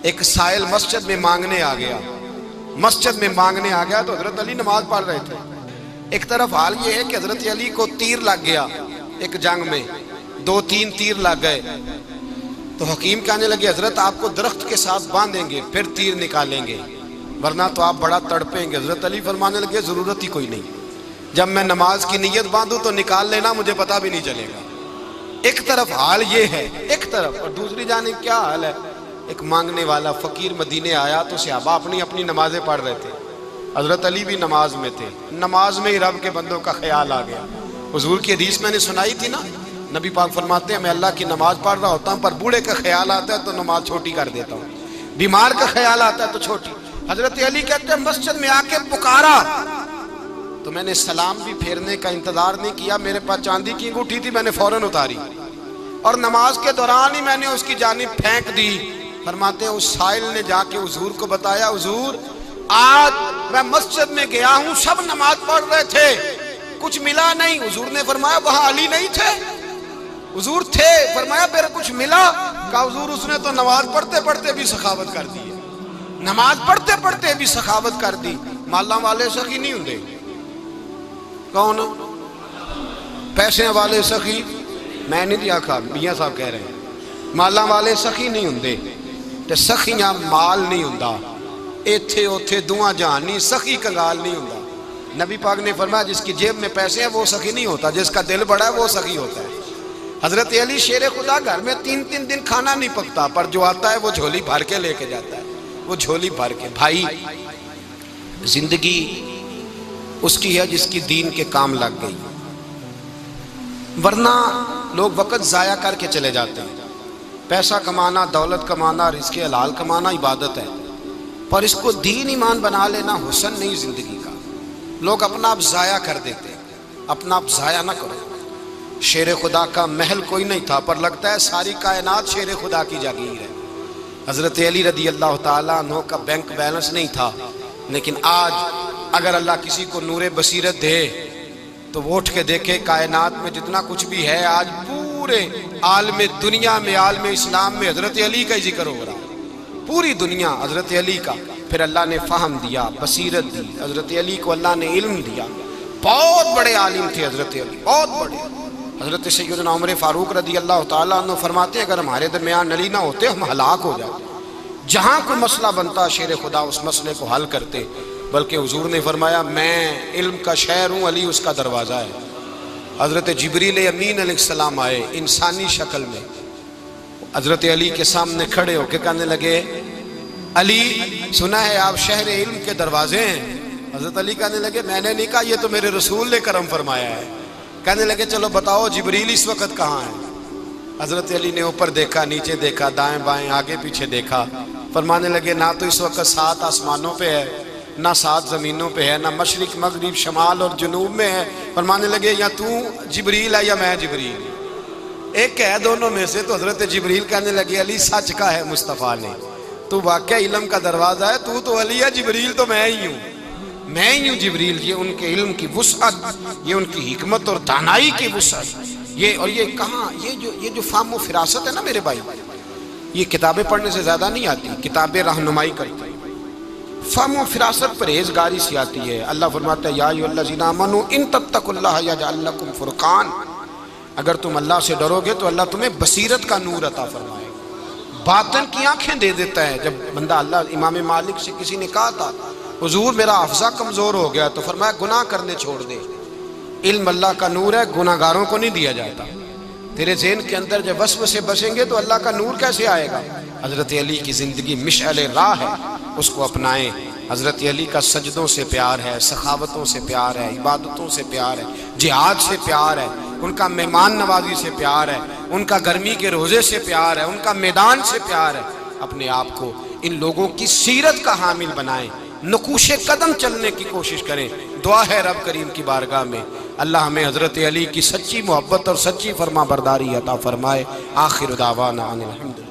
ایک سائل مسجد میں مانگنے آ گیا، مسجد میں مانگنے آ گیا تو حضرت علی نماز پڑھ رہے تھے۔ ایک طرف حال یہ ہے کہ حضرت علی کو تیر لگ گیا، ایک جنگ میں 2-3 تیر لگ گئے تو حکیم کہنے لگے حضرت آپ کو درخت کے ساتھ باندھیں گے پھر تیر نکالیں گے ورنہ تو آپ بڑا تڑپیں گے۔ حضرت علی فرمانے لگے ضرورت ہی کوئی نہیں، جب میں نماز کی نیت باندھوں تو نکال لینا، مجھے پتہ بھی نہیں چلے گا۔ ایک طرف حال یہ ہے، ایک طرف، اور دوسری جانب کیا حال ہے؟ ایک مانگنے والا فقیر مدینے آیا تو صحابہ اپنی اپنی نمازیں پڑھ رہے تھے، حضرت علی بھی نماز میں تھے، نماز میں ہی رب کے بندوں کا خیال آ گیا۔ حضور کی حدیث میں نے سنائی تھی نا، نبی پاک فرماتے ہیں میں اللہ کی نماز پڑھ رہا ہوتا ہوں پر بوڑھے کا خیال آتا ہے تو نماز چھوٹی کر دیتا ہوں، بیمار کا خیال آتا ہے تو چھوٹی۔ حضرت علی کہتے ہیں مسجد میں آ کے پکارا تو میں نے سلام بھی پھیرنے کا انتظار نہیں کیا، میرے پاس چاندی کی انگوٹھی تھی، میں نے فوراً اتاری اور نماز کے دوران ہی میں نے اس کی جانب پھینک دی۔ فرماتے ہیں اس سائل نے جا کے حضور کو بتایا، حضور آج میں مسجد میں گیا ہوں، سب نماز پڑھ رہے تھے، کچھ ملا نہیں۔ حضور نے فرمایا وہاں علی نہیں تھے؟ حضور تھے۔ فرمایا پھر کچھ ملا؟ کہا حضور اس نے تو نماز پڑھتے پڑھتے بھی سخاوت کر دی ہے۔ نماز پڑھتے پڑھتے بھی سخاوت کر دی. مالاں والے سخی نہیں ہوندے. کون؟ پیسے والے سخی میں نہیں دیا کھا، میاں صاحب کہہ رہے ہیں مالاں والے سخی نہیں ہوندے تے سخیاں مال نہیں ہوندا. ایتھے اوتھے دعا جہان نہیں، سخی کنگال نہیں ہوندا. نبی پاک نے فرمایا جس کی جیب میں پیسے ہیں وہ سخی نہیں ہوتا، جس کا دل بڑا ہے وہ سخی ہوتا ہے. حضرت علی شیر خدا گھر میں 3 دن کھانا نہیں پکتا، پر جو آتا ہے وہ جھولی بھر کے لے کے جاتا ہے. وہ جھولی بھر کے. بھائی زندگی اس کی ہے جس کی دین کے کام لگ گئی، ورنہ لوگ وقت ضائع کر کے چلے جاتے ہیں. پیسہ کمانا، دولت کمانا، رزق حلال کمانا عبادت ہے، پر اس کو دین ایمان بنا لینا حسن نہیں زندگی کا. لوگ اپنا آپ ضائع کر دیتے. اپنا آپ ضائع نہ کرو. شیر خدا کا محل کوئی نہیں تھا، پر لگتا ہے ساری کائنات شیر خدا کی جاگیر ہے. حضرت علی رضی اللہ تعالیٰ عنہ کا بینک بیلنس نہیں تھا، لیکن آج اگر اللہ کسی کو نور بصیرت دے تو وہ اٹھ کے دیکھے کائنات میں جتنا کچھ بھی ہے آج پورے عالم دنیا میں، عالم اسلام میں حضرت علی کا ہی ذکر ہو رہا. پوری دنیا حضرت علی کا. پھر اللہ نے فہم دیا، بصیرت دی. حضرت علی کو اللہ نے علم دیا. بہت بڑے عالم تھے حضرت علی، بہت بڑے. حضرت سیدنا عمر فاروق رضی اللہ تعالیٰ عنہ فرماتے ہیں اگر ہمارے درمیان علی نہ ہوتے ہم ہلاک ہو جاتے. جہاں کوئی مسئلہ بنتا شیر خدا اس مسئلے کو حل کرتے. بلکہ حضور نے فرمایا میں علم کا شہر ہوں، علی اس کا دروازہ ہے. حضرت جبریل امین علیہ السلام آئے انسانی شکل میں، حضرت علی کے سامنے کھڑے ہو کے کہنے لگے علی سنا ہے آپ شہر علم کے دروازے ہیں. حضرت علی کہنے لگے میں نے نہیں کہا، یہ تو میرے رسول نے کرم فرمایا ہے. کہنے لگے چلو بتاؤ جبریل اس وقت کہاں ہے؟ حضرت علی نے اوپر دیکھا، نیچے دیکھا، دائیں بائیں آگے پیچھے دیکھا. فرمانے لگے نہ تو اس وقت 7 آسمانوں پہ ہے، نہ 7 زمینوں پہ ہے، نہ مشرق مغرب شمال اور جنوب میں ہے. فرمانے لگے یا تو جبریل ہے یا میں جبریل، ایک ہے دونوں میں سے. تو حضرت جبریل کہنے لگے علی سچ کا ہے مصطفیٰ نے، تو واقعہ علم کا دروازہ ہے. تو علی ہے، جبریل تو میں ہی ہوں، میں ہی ہوں جبریل. یہ ان کے علم کی وسعت، یہ ان کی حکمت اور دانائی کی وسعت. اور یہ کہاں یہ جو فہم و فراست ہے نا میرے بھائی، یہ کتابیں پڑھنے سے زیادہ نہیں آتی، کتابیں رہنمائی کرتی. فہم و فراست پرہیزگاری سے آتی ہے. اللہ فرماتا ہے یا ایھا الذین آمنوا ان تتقوا اللہ یجعل لکم فرقان. اگر تم اللہ سے ڈرو گے تو اللہ تمہیں بصیرت کا نور عطا فرمائے، باطن کی آنکھیں دے دیتا ہے. جب بندہ اللہ امام مالک سے کسی نے کہا تھا حضور میرا حافظہ کمزور ہو گیا، تو فرمایا گناہ کرنے چھوڑ دے. علم اللہ کا نور ہے، گناہ گاروں کو نہیں دیا جاتا. تیرے ذہن کے اندر جب وسوسے بسیں گے تو اللہ کا نور کیسے آئے گا؟ حضرت علی کی زندگی مشعل راہ ہے، اس کو اپنائیں. حضرت علی کا سجدوں سے پیار ہے، سخاوتوں سے پیار ہے، عبادتوں سے پیار ہے، جہاد سے پیار ہے، ان کا مہمان نوازی سے پیار ہے، ان کا گرمی کے روزے سے پیار ہے، ان کا میدان سے پیار ہے. اپنے آپ کو ان لوگوں کی سیرت کا حامل بنائیں، نقوش قدم چلنے کی کوشش کریں. دعا ہے رب کریم کی بارگاہ میں اللہ ہمیں حضرت علی کی سچی محبت اور سچی فرما برداری عطا فرمائے. آخر دعوانا ان الحمد للہ.